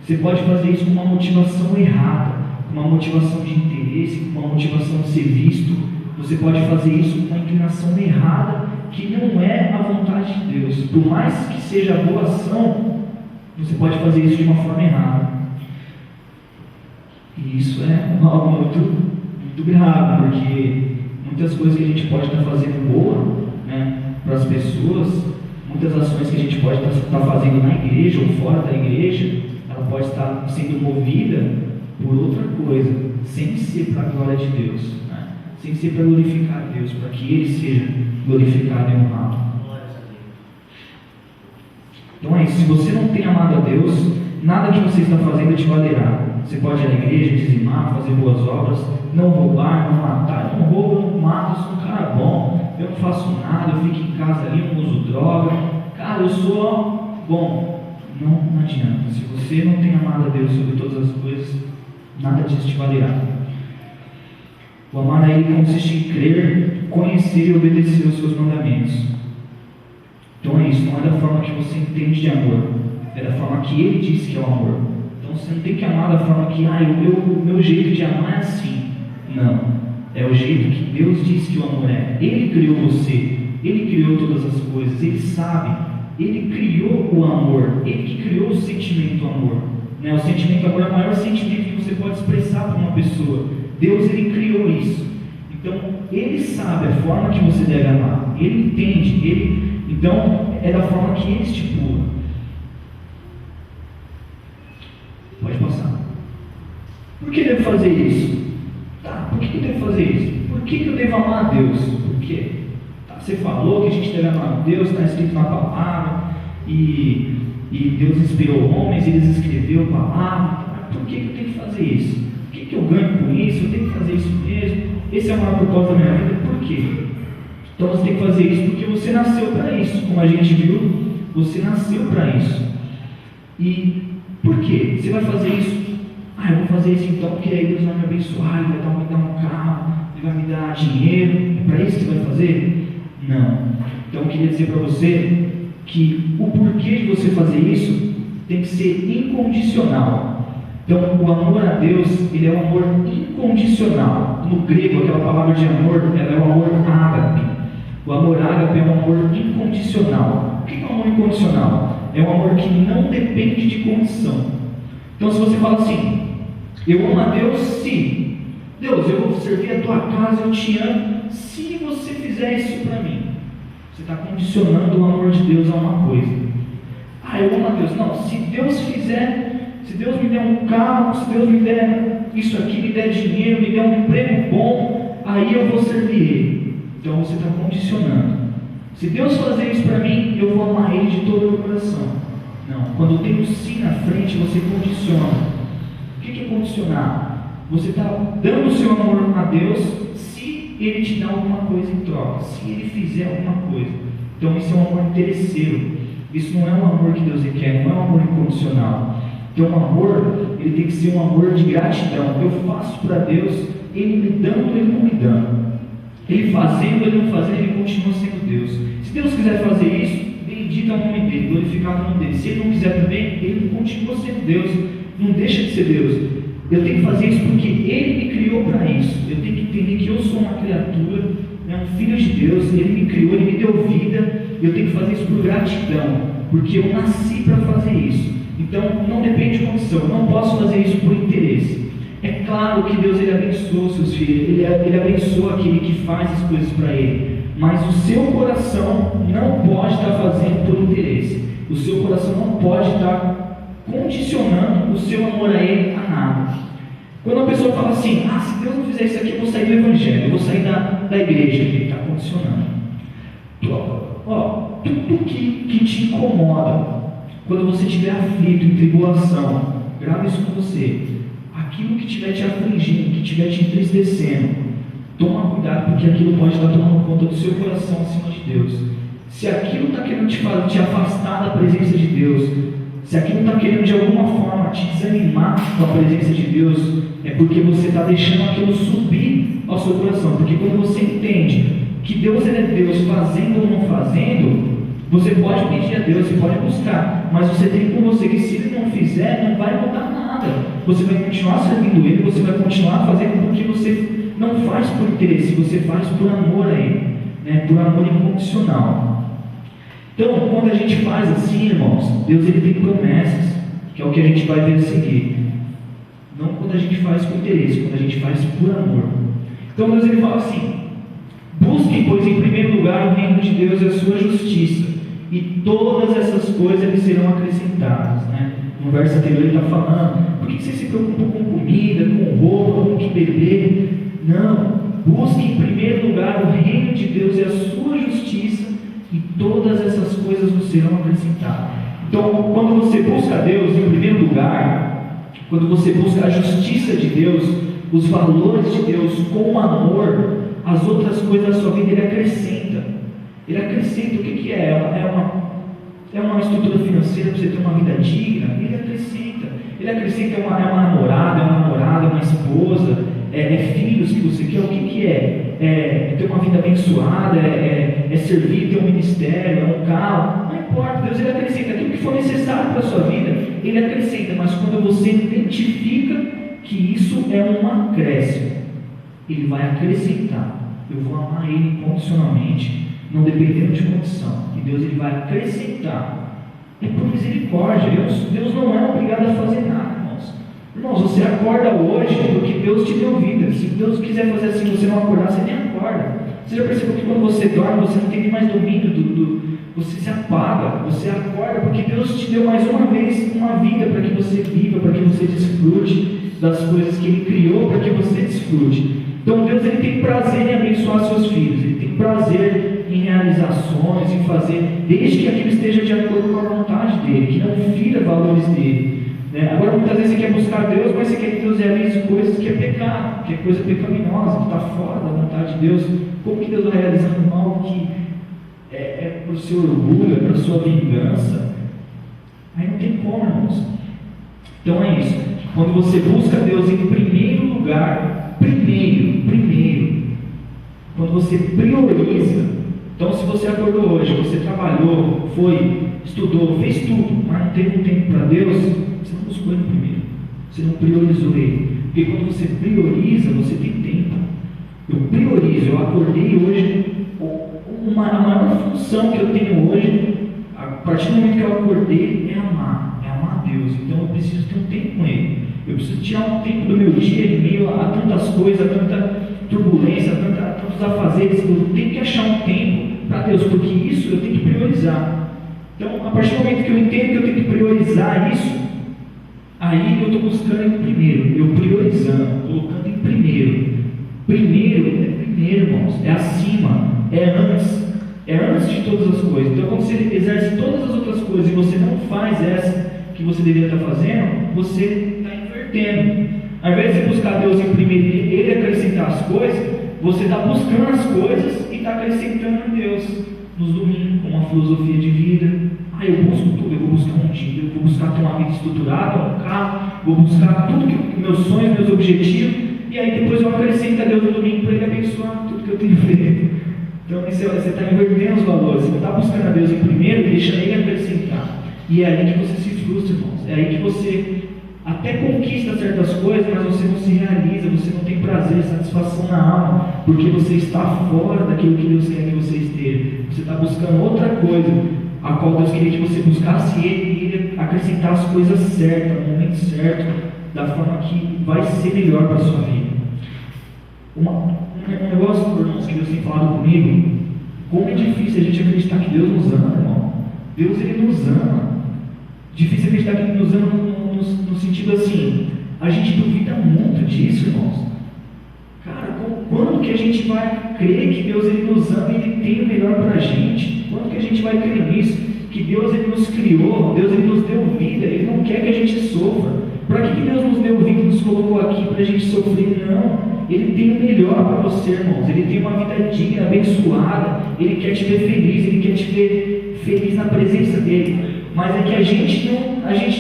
Você pode fazer isso com uma motivação errada, com uma motivação de interesse, com uma motivação de ser visto. Você pode fazer isso com uma inclinação errada, que não é a vontade de Deus. Por mais que seja a boa ação, você pode fazer isso de uma forma errada. E isso é algo muito grave, porque muitas coisas que a gente pode estar fazendo boa, para as pessoas, muitas ações que a gente pode estar fazendo na igreja ou fora da igreja, ela pode estar sendo movida por outra coisa, sem ser para a glória de Deus, sem ser para glorificar a Deus, para que Ele seja glorificado e honrado. Então é isso. Se você não tem amado a Deus, nada que você está fazendo te valerá. Você pode ir à igreja, dizimar, fazer boas obras, não roubar, não matar. Eu não roubo, eu não mato, eu sou um cara bom, eu não faço nada, eu fico em casa ali, eu não uso droga. Cara, eu sou bom. Não adianta. Se você não tem amado a Deus sobre todas as coisas, nada disso te valerá. O amar a Ele consiste em crer, conhecer e obedecer os seus mandamentos. Então é isso, não é da forma que você entende de amor, é da forma que Ele diz que é o amor. Então você não tem que amar da forma que, o meu jeito de amar é assim. Não, é o jeito que Deus diz que o amor é. Ele criou você, Ele criou todas as coisas, Ele sabe, Ele criou o amor, Ele que criou o sentimento amor. O sentimento amor é o maior sentimento que você pode expressar para uma pessoa. Deus, Ele criou isso. Então, Ele sabe a forma que você deve amar, Ele entende, então é da forma que Ele estipula. Por que eu devo fazer isso? Tá, por que eu devo fazer isso? Por que eu devo amar a Deus? Por quê? Tá, você falou que a gente deve amar a Deus, está escrito na palavra, e Deus inspirou homens, eles escreveu a palavra. Por que eu tenho que fazer isso? O que eu ganho com isso? Eu tenho que fazer isso mesmo? Esse é o maior propósito da minha vida. Por quê? Então você tem que fazer isso porque você nasceu para isso. Como a gente viu, você nasceu para isso. E por quê? Você vai fazer isso? Eu vou fazer isso então porque aí Deus vai me abençoar, Ele vai me dar um carro, Ele vai me dar dinheiro. É para isso que você vai fazer? Não. Então eu queria dizer para você que o porquê de você fazer isso tem que ser incondicional. Então, o amor a Deus, ele é um amor incondicional. No grego, aquela palavra de amor, ela é o amor ágape. O amor ágape é um amor incondicional. O que é um amor incondicional? É um amor que não depende de condição. Então, se você fala assim, eu amo a Deus se, Deus, eu vou servir a tua casa, eu te amo, se você fizer isso para mim. Você está condicionando o amor de Deus a uma coisa. Eu amo a Deus. Não, se Deus fizer, se Deus me der um carro, se Deus me der isso aqui, me der dinheiro, me der um emprego bom, aí eu vou servir Ele. Então você está condicionando. Se Deus fazer isso para mim, eu vou amar Ele de todo o meu coração. Não, quando tem um sim na frente, você condiciona. O que é condicionar? Você está dando o seu amor a Deus se Ele te dá alguma coisa em troca, se Ele fizer alguma coisa. Então isso é um amor interesseiro. Isso não é um amor que Deus requer, não é um amor incondicional. Então o amor, ele tem que ser um amor de gratidão. Eu faço para Deus, Ele me dando, Ele não me dando. Ele fazendo, Ele não fazendo, Ele continua sendo Deus. Se Deus quiser fazer isso, bendito é o nome dEle, glorificado é o nome dEle. Se Ele não quiser também, Ele continua sendo Deus, não deixa de ser Deus. Eu tenho que fazer isso porque Ele me criou para isso. Eu tenho que entender que eu sou uma criatura, um filho de Deus, Ele me criou, Ele me deu vida. Eu tenho que fazer isso por gratidão, porque eu nasci para fazer isso. Então não depende de condição, eu não posso fazer isso por interesse. É claro que Deus ele abençoa os seus filhos, ele abençoa aquele que faz as coisas para Ele, mas o seu coração não pode estar fazendo por interesse. O seu coração não pode estar condicionando o seu amor a Ele a nada. Quando a pessoa fala assim, se Deus não fizer isso aqui, eu vou sair do Evangelho, eu vou sair da igreja, Ele está condicionando. Tudo que te incomoda, quando você estiver aflito, em tribulação, grava isso com você. Aquilo que estiver te afligindo, que estiver te entristecendo, toma cuidado, porque aquilo pode estar tomando conta do seu coração acima de Deus. Se aquilo está querendo te afastar da presença de Deus, se aquilo está querendo de alguma forma te desanimar com a presença de Deus, é porque você está deixando aquilo subir ao seu coração. Porque quando você entende que Deus é Deus fazendo ou não fazendo, você pode pedir a Deus, você pode buscar, mas você tem com você que se Ele não fizer, não vai mudar nada. Você vai continuar servindo Ele, você vai continuar fazendo porque você não faz por interesse, você faz por amor a Ele, por amor incondicional. Então, quando a gente faz assim, irmãos, Deus ele tem promessas, que é o que a gente vai ver a seguir. Não quando a gente faz por interesse, quando a gente faz por amor. Então Deus ele fala assim: busquem, pois, em primeiro lugar o reino de Deus e a sua justiça, e todas essas coisas lhes serão acrescentadas. No verso anterior ele está falando, por que vocês se preocupam com comida, com roupa, com o que beber? Não, busquem em primeiro lugar o reino de Deus e a sua justiça, e todas essas coisas vos serão acrescentadas. Então, quando você busca Deus em primeiro lugar, quando você busca a justiça de Deus, os valores de Deus com amor, as outras coisas da sua vida Ele acrescenta. Ele acrescenta. O que é? É uma estrutura financeira para você ter uma vida digna? Ele acrescenta. Ele acrescenta uma namorada, uma esposa, filhos que você quer. O que é? É ter uma vida abençoada, é servir, ter um ministério, é um carro. Não importa, Deus ele acrescenta. Aquilo que for necessário para a sua vida, Ele acrescenta. Mas quando você identifica que isso é um acréscimo, Ele vai acrescentar. Eu vou amar Ele incondicionalmente, não dependendo de condição. E Deus ele vai acrescentar. É por misericórdia. Deus não é obrigado a fazer nada, irmãos. Irmãos, você acorda hoje porque Deus te deu vida. Se Deus quiser fazer assim, você não acordar, você nem acorda. Você já percebeu que quando você dorme, você não tem nem mais domínio você se apaga, você acorda, porque Deus te deu mais uma vez uma vida para que você viva, para que você desfrute das coisas que Ele criou, para que você desfrute. Então Deus ele tem prazer em abençoar seus filhos, Ele tem prazer em realizações, em fazer, desde que aquilo esteja de acordo com a vontade dEle, que não fira valores dEle. Agora muitas vezes você quer buscar Deus, mas você quer que Deus realize coisas que é pecado, que é coisa pecaminosa, que está fora da vontade de Deus. Como que Deus vai realizar algo que é para o seu orgulho, é para a sua vingança? Aí não tem como, irmãos. Então é isso. Quando você busca Deus em primeiro lugar, primeiro, quando você prioriza. Então, se você acordou hoje, você trabalhou, foi, estudou, fez tudo, mas não teve um tempo para Deus, você não buscou Ele primeiro, você não priorizou Ele. Porque quando você prioriza, você tem tempo. Eu priorizo, eu acordei hoje, a maior função que eu tenho hoje, a partir do momento que eu acordei, é amar a Deus. Então eu preciso ter um tempo com Ele. Eu preciso tirar um tempo do meu dia em meio a tantas coisas, a tanta turbulência, a tantos afazeres. Eu tenho que achar um tempo para Deus, porque isso eu tenho que priorizar. Então, a partir do momento que eu entendo que eu tenho que priorizar isso, aí eu estou buscando em primeiro, eu priorizando, colocando em primeiro. Primeiro, irmãos, é acima, é antes de todas as coisas. Então, quando você exerce todas as outras coisas e você não faz essa que você deveria estar fazendo, você está invertendo. Ao invés de você buscar Deus em primeiro e Ele acrescentar as coisas, você está buscando as coisas e está acrescentando em Deus. Nos domingos, com uma filosofia de vida, eu busco tudo, eu vou buscar um dia, eu vou buscar ter uma vida estruturada, um carro, vou buscar tudo que meus sonhos, meus objetivos, e aí depois eu acrescento a Deus no domingo para Ele abençoar tudo que eu tenho feito. Então você está invertendo os valores, você não está buscando a Deus em primeiro e deixa Ele acrescentar. E é aí que você se frustra, irmãos, é aí que você até conquista certas coisas, mas você não se realiza, você não tem prazer, satisfação na alma, porque você está fora daquilo que Deus quer que você esteja. Você está buscando outra coisa, a qual Deus queria que você buscasse Ele, e Ele acrescentar as coisas certas, no momento certo, da forma que vai ser melhor para a sua vida. Um negócio, irmãos, que Deus tem falado comigo, como é difícil a gente acreditar que Deus nos ama, irmão. Deus, Ele nos ama. Difícil acreditar que Ele nos ama no sentido assim, a gente duvida muito disso, irmãos. Cara, quando que a gente vai crer que Deus Ele nos ama e Ele tem o melhor para a gente? Quando que a gente vai crer nisso? Que Deus Ele nos criou, Deus Ele nos deu vida, Ele não quer que a gente sofra. Para que Deus nos deu vida e nos colocou aqui para a gente sofrer? Não. Ele tem o melhor para você, irmãos. Ele tem uma vida digna, abençoada. Ele quer te ver feliz, Ele quer te ver feliz na presença dEle. Mas é que a gente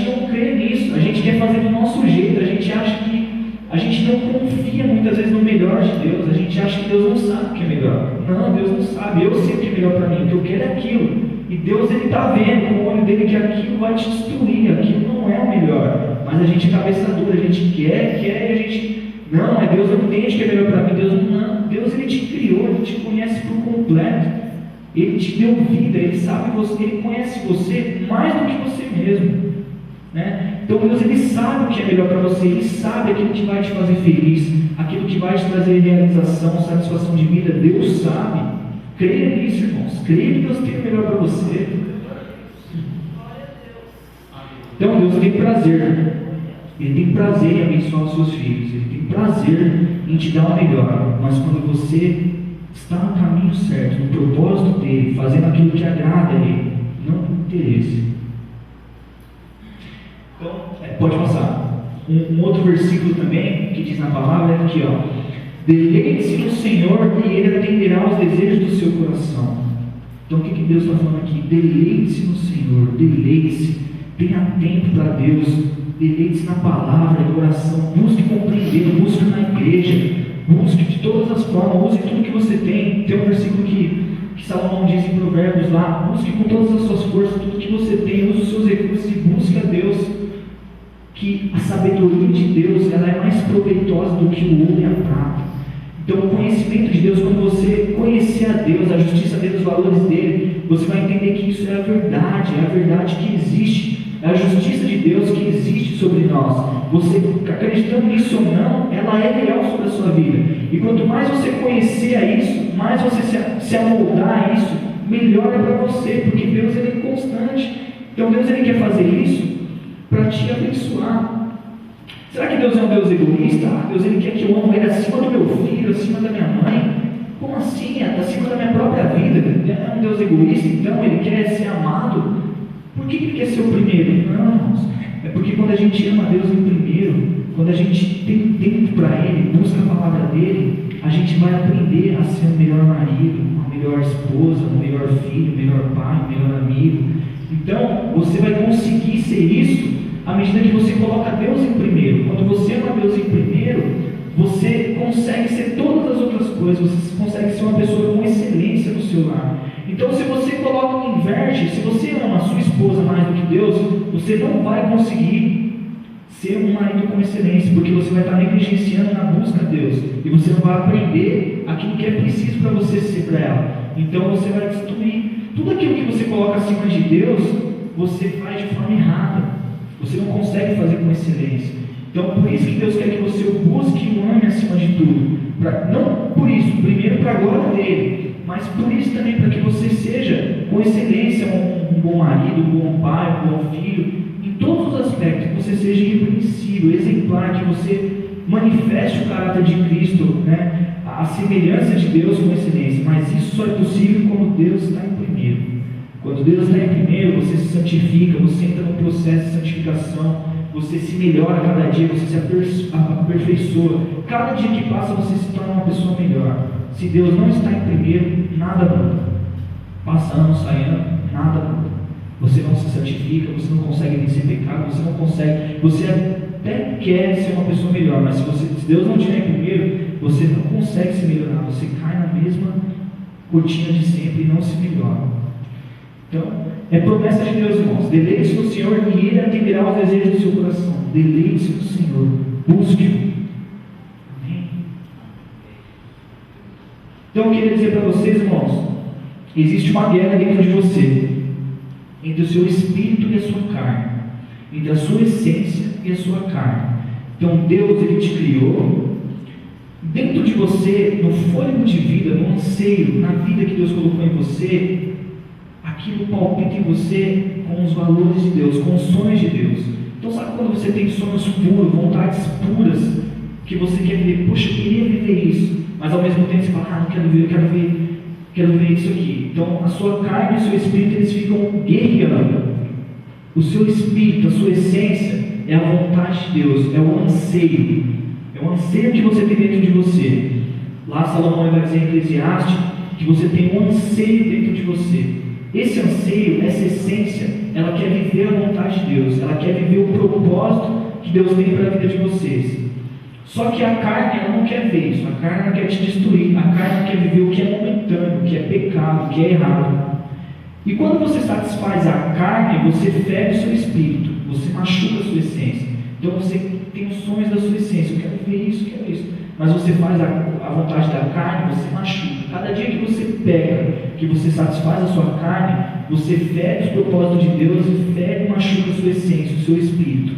não crê nisso, a gente quer fazer do nosso jeito, a gente acha que a gente não confia muitas vezes no melhor de Deus, a gente acha que Deus não sabe o que é melhor. Não, Deus não sabe, eu sei o que é melhor para mim, o que eu quero é aquilo. E Deus Ele está vendo com o olho dele que aquilo vai te destruir, aquilo não é o melhor. Mas a gente é cabeça dura, a gente quer e a gente... Não, mas Deus não entende que é melhor para mim, Deus Ele te criou, Ele te conhece por completo. Ele te deu vida, Ele sabe você, Ele conhece você mais do que você mesmo, né? Então Deus Ele sabe o que é melhor para você, Ele sabe aquilo que vai te fazer feliz, aquilo que vai te trazer realização, satisfação de vida. Deus sabe. Creia nisso, irmãos. Creia que Deus tem o melhor para você. Então Deus tem prazer. Ele tem prazer em abençoar os seus filhos. Ele tem prazer em te dar o melhor. Mas quando você está no caminho certo, no propósito dele, fazendo aquilo que agrada a ele, não por interesse. Então, pode passar. Um outro versículo também, que diz na palavra, é aqui, ó: deleite-se no Senhor e Ele atenderá aos desejos do seu coração. Então o que Deus está falando aqui? Deleite-se no Senhor, deleite-se, tenha tempo para Deus, deleite-se na palavra, no coração, busque compreender, busque na igreja, busque de todas as formas, use tudo que você tem. Tem um versículo que Salomão diz em Provérbios lá: busque com todas as suas forças tudo que você tem, use os seus recursos e busque a Deus, que a sabedoria de Deus ela é mais proveitosa do que o ouro e a prata. Então o conhecimento de Deus, quando você conhecer a Deus, a justiça dele, os valores dele, você vai entender que isso é a verdade que existe, é a justiça de Deus que existe sobre nós. Você acreditando nisso ou não, ela é real sobre a sua vida. E quanto mais você conhecer a isso, mais você se amoldar a isso, melhor é para você, porque Deus ele é constante. Então Deus ele quer fazer isso para te abençoar. Será que Deus é um Deus egoísta? Deus ele quer que eu ame ele acima do meu filho, acima da minha mãe? Como assim? Acima da minha própria vida? É um Deus egoísta, então ele quer ser amado? Por que ele quer ser o primeiro? Não, irmãos. É porque quando a gente ama Deus em primeiro, quando a gente tem tempo para Ele, busca a palavra dele, a gente vai aprender a ser um melhor marido, uma melhor esposa, um melhor filho, um melhor pai, um melhor amigo. Então, você vai conseguir ser isso à medida que você coloca Deus em primeiro. Quando você ama Deus em primeiro, você consegue ser todas as outras coisas, você consegue ser uma pessoa com excelência no seu lar. Então, se você coloca, inverte, se você ama a sua esposa mais do que Deus, você não vai conseguir ser um marido com excelência, porque você vai estar negligenciando na busca de Deus, e você não vai aprender aquilo que é preciso para você ser para ela. Então você vai destruir tudo aquilo que você coloca acima de Deus, você faz de forma errada, você não consegue fazer com excelência. Então por isso que Deus quer que você o busque e o ame acima de tudo, não por isso, primeiro para a glória dele, mas por isso também para que você seja com excelência um bom marido, um bom pai, um bom filho, em todos os aspectos, que você seja irrepreensível, exemplar, que você manifeste o caráter de Cristo, né? A semelhança de Deus com excelência. Mas isso só é possível quando Deus está em primeiro. Quando Deus está em primeiro, você se santifica, você entra no processo de santificação, você se melhora cada dia, você se aperfeiçoa. Cada dia que passa, você se torna uma pessoa melhor. Se Deus não está em primeiro, nada muda. Passa ano, sai ano, nada muda. Você não se santifica, você não consegue vencer pecado, você não consegue, você até quer ser uma pessoa melhor, mas se Deus não estiver em primeiro, você não consegue se melhorar, você cai na mesma rotina de sempre e não se melhora. Então, é promessa de Deus, irmãos. Deleite-se no Senhor e Ele atenderá aos desejos do seu coração. Deleite-se no Senhor, busque-o. Amém? Então, eu queria dizer para vocês, irmãos, existe uma guerra dentro de você, entre o seu espírito e a sua carne, entre a sua essência e a sua carne. Então Deus ele te criou, dentro de você, no fôlego de vida, no anseio, na vida que Deus colocou em você, aquilo palpita em você com os valores de Deus, com os sonhos de Deus. Então sabe quando você tem sonhos puros, vontades puras, que você quer viver, poxa, eu queria viver isso, mas ao mesmo tempo você fala, não quero ver, quero ver isso aqui. Então a sua carne e o seu espírito eles ficam guerreando. O seu espírito, a sua essência é a vontade de Deus, é o anseio que você tem dentro de você. Lá Salomão vai dizer em Eclesiastes que você tem um anseio dentro de você. Esse anseio, essa essência, ela quer viver a vontade de Deus, ela quer viver o propósito que Deus tem para a vida de vocês. Só que a carne ela não quer ver isso, a carne ela quer te destruir, a carne quer viver o que é momentâneo, o que é pecado, o que é errado. E quando você satisfaz a carne, você fere o seu espírito, você machuca a sua essência. Então você tem os sonhos da sua essência, eu quero ver isso, quero isso. Mas você faz a vontade da carne, você machuca. Cada dia que você pega, que você satisfaz a sua carne, você fere os propósitos de Deus e fere e machuca a sua essência, o seu espírito.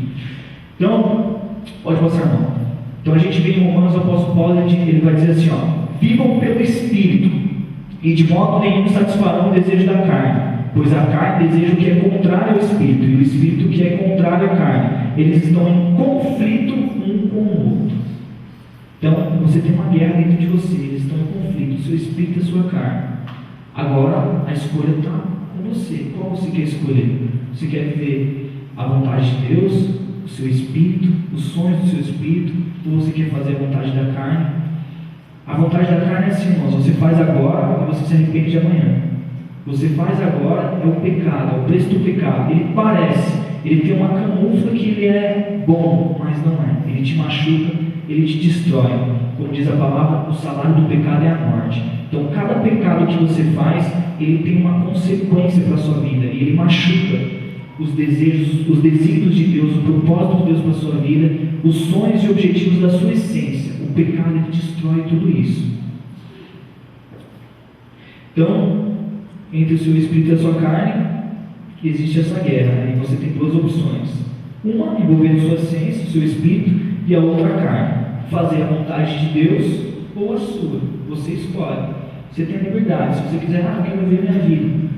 Então, pode passar a mão. Então a gente vê em Romanos, o apóstolo Paulo, ele vai dizer assim, vivam pelo Espírito, e de modo nenhum satisfarão o desejo da carne, pois a carne deseja o que é contrário ao Espírito, e o Espírito que é contrário à carne. Eles estão em conflito um com o outro. Então você tem uma guerra dentro de você, eles estão em conflito, o seu Espírito e a sua carne. Agora a escolha está com você. Qual você quer escolher? Você quer viver a vontade de Deus, o seu Espírito, os sonhos do seu Espírito, ou você quer fazer a vontade da carne? A vontade da carne é assim, irmãos, você faz agora e você se arrepende de amanhã. Você faz agora, é o pecado, é o preço do pecado. Ele parece, ele tem uma camufla que ele é bom, mas não é. Ele te machuca, ele te destrói. Como diz a palavra, o salário do pecado é a morte. Então cada pecado que você faz, ele tem uma consequência para a sua vida, e ele machuca os desejos, os desígnios de Deus, o propósito de Deus para a sua vida, os sonhos e objetivos da sua essência. O pecado ele destrói tudo isso. Então, entre o seu espírito e a sua carne, existe essa guerra, e você tem duas opções. Uma envolvendo sua essência, o seu espírito, e a outra a carne. Fazer a vontade de Deus ou a sua. Você escolhe. Você tem a liberdade. Se você quiser, eu quero viver a minha vida,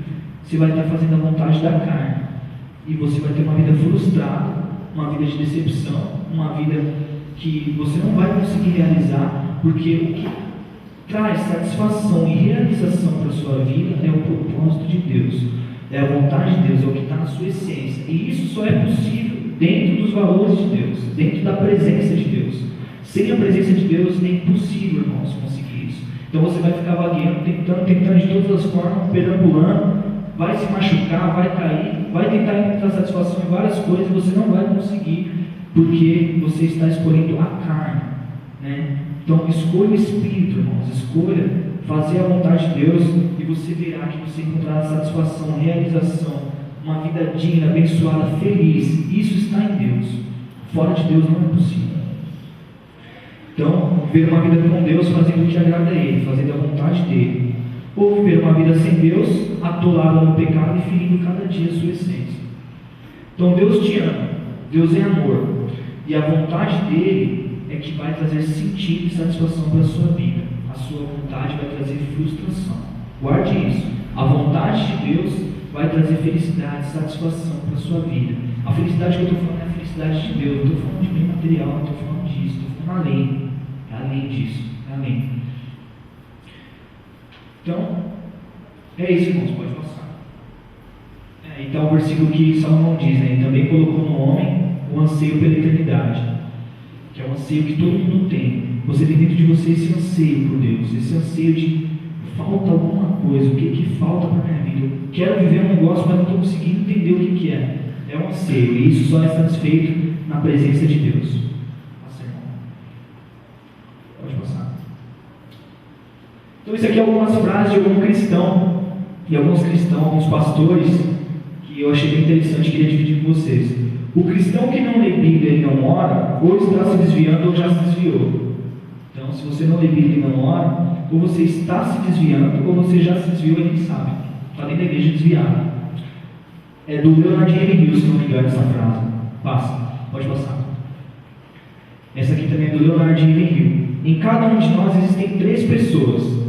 você vai estar fazendo a vontade da carne. E você vai ter uma vida frustrada, uma vida de decepção, uma vida que você não vai conseguir realizar, porque o que traz satisfação e realização para a sua vida é o propósito de Deus, é a vontade de Deus, é o que está na sua essência. E isso só é possível dentro dos valores de Deus, dentro da presença de Deus. Sem a presença de Deus é impossível, irmãos, conseguir isso. Então você vai ficar vagueando, tentando de todas as formas, perambulando, vai se machucar, vai cair, vai tentar encontrar satisfação em várias coisas, você não vai conseguir, porque você está escolhendo a carne, né? Então escolha o Espírito, irmãos, escolha fazer a vontade de Deus, e você verá que você encontrará satisfação, realização, uma vida digna, abençoada, feliz. Isso está em Deus. Fora de Deus não é possível. Então, viver uma vida com Deus, fazendo o que agrada a Ele, fazendo a vontade dEle, ou viver uma vida sem Deus, atolado no pecado e ferindo cada dia a sua essência. Então Deus te ama, Deus é amor, e a vontade dEle é que vai trazer sentido e satisfação para a sua vida. A sua vontade vai trazer frustração. Guarde isso. A vontade de Deus vai trazer felicidade, satisfação para a sua vida. A felicidade que eu estou falando é a felicidade de Deus. Eu estou falando de bem material, eu estou falando disso, estou falando além. É além disso, é além. Então, é isso, irmãos, pode passar. Então, o versículo que Salomão diz, né? Ele também colocou no homem o anseio pela eternidade, que é um anseio que todo mundo tem. Você tem dentro de você esse anseio por Deus, esse anseio de falta alguma coisa, o que falta para a minha vida? Eu quero viver um negócio, mas não estou conseguindo entender o que é. É um anseio, e isso só é satisfeito na presença de Deus. Passa, irmão. Pode passar. Então, isso aqui é algumas frases de algum cristão, e alguns cristãos, alguns pastores, que eu achei bem interessante e queria dividir com vocês. O cristão que não lê Bíblia e não ora, ou está se desviando ou já se desviou. Então, se você não lê Bíblia e não ora, ou você está se desviando, ou você já se desviou e nem sabe. Está dentro da igreja desviado. É do Leonard Henry, se não me engano, essa frase. Passa, pode passar. Essa aqui também é do Leonard Henry. Em cada um de nós existem 3 pessoas: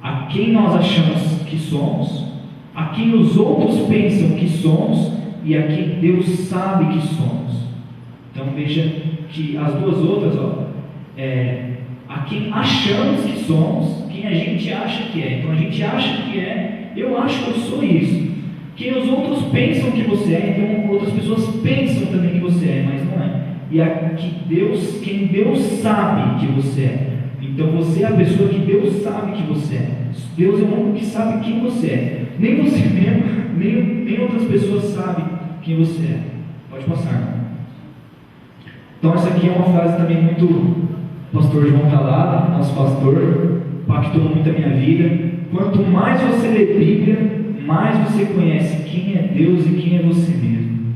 a quem nós achamos que somos, a quem os outros pensam que somos e a quem Deus sabe que somos. Então veja que as duas outras, a quem achamos que somos, quem a gente acha que é. Então a gente acha que é, eu acho que eu sou isso. Quem os outros pensam que você é, então outras pessoas pensam também que você é, mas não é. E quem Deus sabe que você é. Então você é a pessoa que Deus sabe que você é. Deus é o único que sabe quem você é. Nem você mesmo, nem outras pessoas sabem quem você é. Pode passar. Então essa aqui é uma frase também muito... O pastor João Calada, nosso pastor, impactou muito a minha vida. Quanto mais você lê Bíblia, mais você conhece quem é Deus e quem é você mesmo.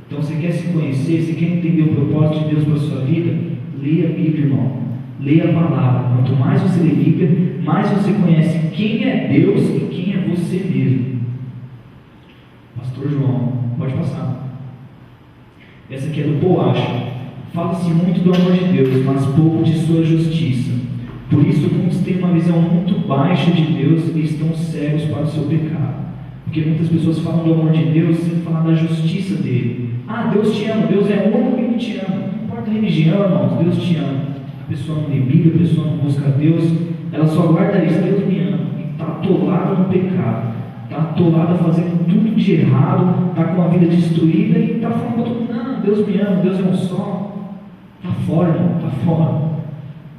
Então você quer se conhecer, você quer entender o propósito de Deus para a sua vida? Leia a Bíblia, irmão. Leia a palavra. Quanto mais você lê Bíblia, mais você conhece quem é Deus e quem é você mesmo. Pastor João, pode passar. Essa aqui é do Poacha. Fala-se muito do amor de Deus, mas pouco de sua justiça. Por isso, muitos têm uma visão muito baixa de Deus e estão cegos para o seu pecado. Porque muitas pessoas falam do amor de Deus sem falar da justiça dele. Ah, Deus te ama, Deus é único e te ama. Não importa a religião, irmãos, Deus te ama. A pessoa não lê Bíblia, a pessoa não busca Deus, ela só guarda isso, Deus me ama. E está atolada no pecado, está atolada fazendo tudo de errado, está com a vida destruída e está falando para todo mundo: não, Deus me ama, Deus é um só. Está fora, irmão, está fora.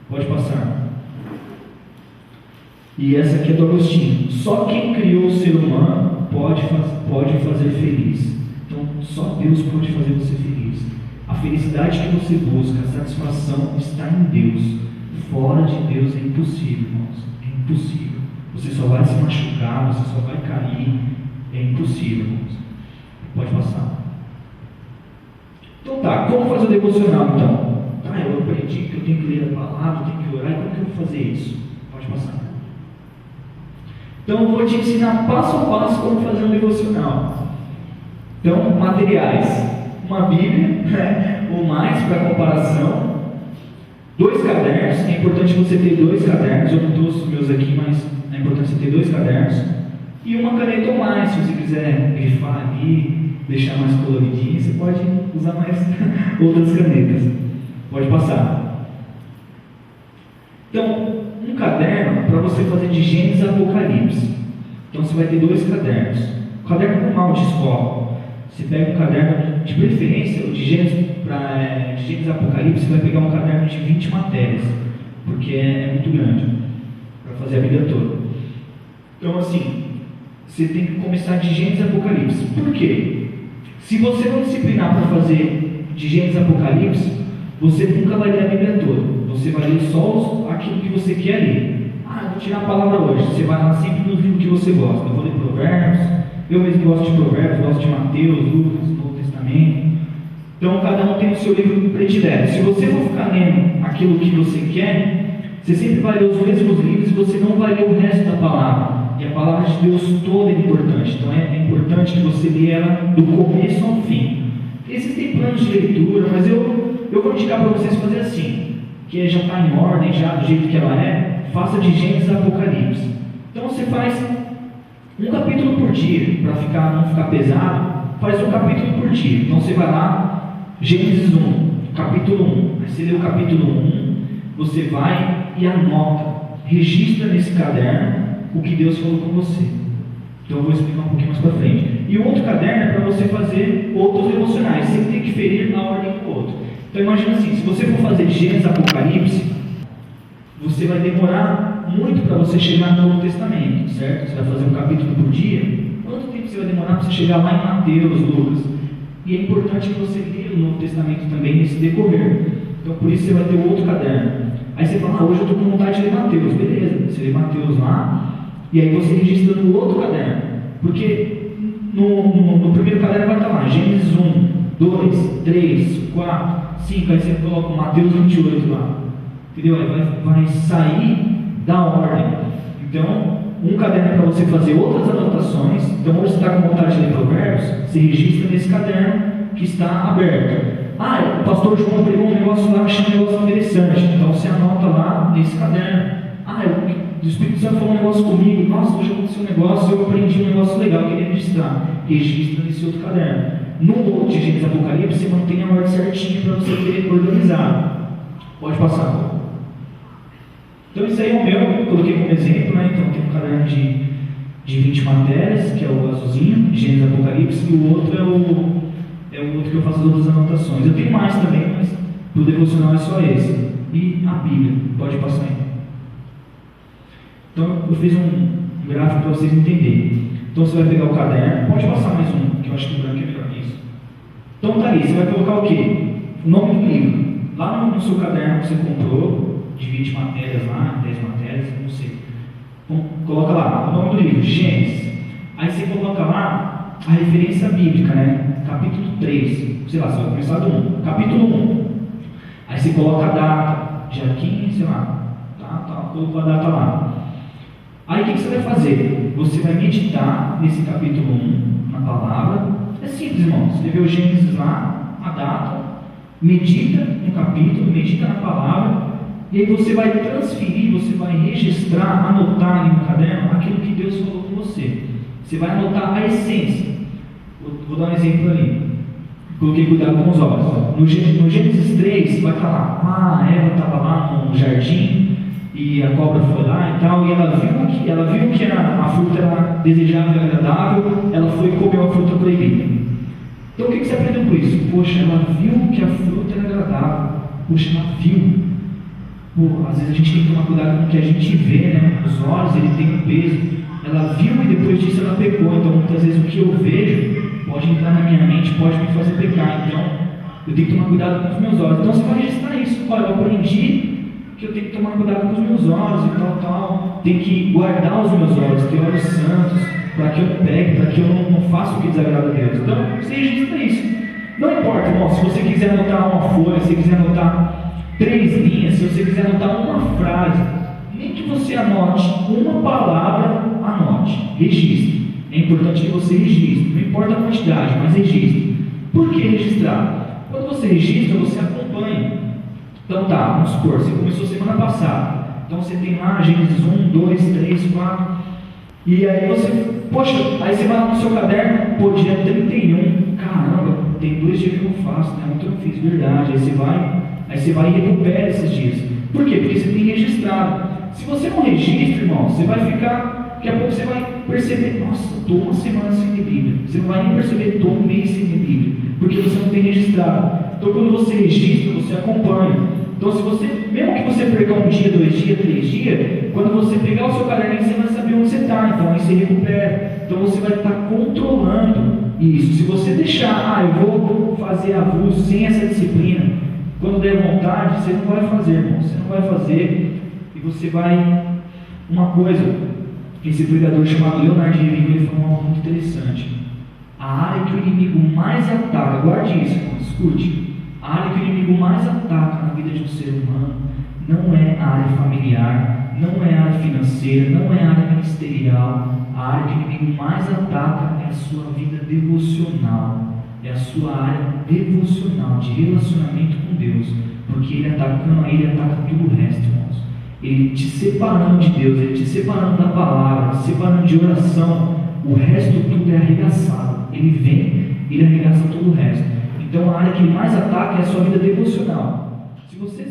Pode passar. E essa aqui é do Agostinho. Só quem criou o ser humano pode fazer feliz. Então, só Deus pode fazer você feliz. A felicidade que você busca, a satisfação está em Deus. Fora de Deus é impossível, irmãos. É impossível. Você só vai se machucar, você só vai cair. É impossível, irmãos. Pode passar. Então tá, como fazer o devocional então? Eu aprendi que eu tenho que ler a palavra, eu tenho que orar, e como que eu vou fazer isso? Pode passar. Então eu vou te ensinar passo a passo como fazer um devocional. Então, materiais: uma Bíblia, ou mais para comparação, 2 cadernos. É importante você ter 2 cadernos. Eu não trouxe os meus aqui, mas importante você ter 2 cadernos e uma caneta ou mais, se você quiser grifar ali, deixar mais coloridinho, você pode usar mais outras canetas. Pode passar. Então, um caderno para você fazer de Gênesis a Apocalipse. Então você vai ter 2 cadernos. O caderno normal de escola. Você pega um caderno, de preferência, de Gênesis a Apocalipse, você vai pegar um caderno de 20 matérias, porque é muito grande para fazer a Bíblia toda. Então, assim, você tem que começar de Gênesis a Apocalipse. Por quê? Se você não disciplinar para fazer de Gênesis a Apocalipse, você nunca vai ler a Bíblia toda. Você vai ler só aquilo que você quer ler. Eu vou tirar a palavra hoje. Você vai lá sempre nos livros que você gosta. Eu vou ler Provérbios. Eu mesmo gosto de Provérbios, gosto de Mateus, Lucas, Novo Testamento. Então, cada um tem o seu livro predileto. Se você for ficar lendo aquilo que você quer, você sempre vai ler os mesmos livros e você não vai ler o resto da palavra. E a palavra de Deus toda é importante. Então, é importante que você leia ela do começo ao fim. Existem planos de leitura, mas eu vou indicar para vocês fazer assim, que já está em ordem, já do jeito que ela é. Faça de Gênesis a Apocalipse. Então, você faz um capítulo por dia, para não ficar pesado. Faz um capítulo por dia. Então, você vai lá, Gênesis 1, capítulo 1. Aí você lê o capítulo 1, você vai e anota, registra nesse caderno o que Deus falou com você. Então eu vou explicar um pouquinho mais para frente. E o outro caderno é para você fazer outros devocionais, sempre tem que ferir na ordem do outro. Então imagina assim, se você for fazer Gênesis Apocalipse, você vai demorar muito para você chegar no Novo Testamento, certo? Você vai fazer um capítulo por dia. Quanto tempo você vai demorar para você chegar lá em Mateus, Lucas? E é importante que você leia o Novo Testamento também nesse decorrer. Então por isso você vai ter outro caderno. Aí você fala, hoje eu estou com vontade de ler Mateus. Beleza, você lê Mateus lá, e aí você registra no outro caderno. Porque no primeiro caderno vai estar lá, Gênesis 1, 2, 3, 4, 5, aí você coloca Mateus 28 lá. Entendeu? Aí vai sair da ordem. Então, um caderno é para você fazer outras anotações. Então, hoje você está com vontade de ler Provérbios, você registra nesse caderno que está aberto. O pastor João pegou um negócio lá, achei um negócio interessante. Então, você anota lá nesse caderno. O Espírito Santo falou um negócio comigo. Nossa, hoje aconteceu um negócio, eu aprendi um negócio legal, eu queria registrar. Registra nesse outro caderno. No outro de Gênesis Apocalipse, você mantém a ordem certinha para você ter organizado. Pode passar. Então, isso aí é o meu, eu coloquei como exemplo, né? Então, tem um caderno de 20 matérias, que é o azulzinho, Gênesis Apocalipse, e o outro é o outro que eu faço as outras anotações. Eu tenho mais também, mas para o devocional é só esse. E a Bíblia, pode passar aí. Então, eu fiz um gráfico para vocês entenderem. Então, você vai pegar o caderno, pode passar mais um, que eu acho que o branco é melhor que isso. Então, tá ali, você vai colocar o quê? O nome do livro. Lá no seu caderno que você comprou, de 20 matérias lá, 10 matérias, não sei. Então, coloca lá, o nome do livro, Gênesis. Aí você coloca lá a referência bíblica, né? Capítulo 3, sei lá, você vai começar do 1. Capítulo 1. Aí você coloca a data, dia 15, sei lá. Colocou a data lá. Aí o que você vai fazer? Você vai meditar nesse capítulo 1, na palavra. É simples, irmão. Você escreveu Gênesis lá, a data, medita no capítulo, medita na palavra, e aí você vai transferir, você vai registrar, anotar ali no caderno aquilo que Deus falou com você. Você vai anotar a essência. Vou dar um exemplo ali. Coloquei cuidado com os olhos. No Gênesis 3 vai estar lá, a Eva estava lá no jardim, e a cobra foi lá e tal, e ela viu que a fruta era desejável e agradável, ela foi e comeu a fruta proibida. Então o que você aprendeu com isso? Poxa, ela viu que a fruta era agradável. Poxa, ela viu. Às vezes a gente tem que tomar cuidado com o que a gente vê, né? Os olhos, ele tem um peso. Ela viu e depois disso ela pecou. Então muitas vezes o que eu vejo pode entrar na minha mente, pode me fazer pecar. Então eu tenho que tomar cuidado com os meus olhos. Então você vai registrar isso. Olha, eu aprendi que eu tenho que tomar cuidado com os meus olhos e tal. Tem que guardar os meus olhos, ter olhos santos, para que eu não pegue, para que eu não faça o que desagrada a Deus. Então, você registra isso. Não importa, irmão, se você quiser anotar uma folha, se você quiser anotar 3 linhas, se você quiser anotar uma frase, nem que você anote uma palavra, anote, registre. É importante que você registre, não importa a quantidade, mas registre. Por que registrar? Quando você registra, você acompanha. Então tá, vamos supor, você começou semana passada. Então você tem lá Gênesis 1, 2, 3, 4. E aí você, poxa, aí você vai lá no seu caderno, pô, dia 31, caramba, tem 2 dias que eu não faço, né? Ontem eu não fiz, verdade. Aí você vai e recupera esses dias. Por quê? Porque você tem registrado. Se você não registra, irmão, você vai ficar, daqui a pouco você vai perceber, nossa, estou uma semana sem ler Bíblia. Você não vai nem perceber, estou um mês sem ler Bíblia, porque você não tem registrado. Então quando você registra, você acompanha. Então se você, mesmo que você perca 1 dia, 2 dias, 3 dias, quando você pegar o seu caderninho, você vai saber onde você está, então aí você recupera. Então você vai estar controlando isso. Se você deixar, eu vou fazer avulso sem essa disciplina, quando der vontade, você não vai fazer, irmão. Você não vai fazer e você vai... Uma coisa, esse pregador chamado Leonardo Ribeiro, ele falou algo muito interessante. A área que o inimigo mais ataca, guarde isso, irmão, escute. A área que o inimigo mais ataca na vida de um ser humano não é a área familiar, não é a área financeira, não é a área ministerial. A área que o inimigo mais ataca é a sua vida devocional, é a sua área devocional, de relacionamento com Deus, porque ele ataca tudo o resto, irmãos. Ele te separando de Deus, ele te separando da palavra, te separando de oração, o resto tudo é arregaçado. Ele vem, ele arregaça todo o resto. Então a área que mais ataca é a sua vida devocional. Se você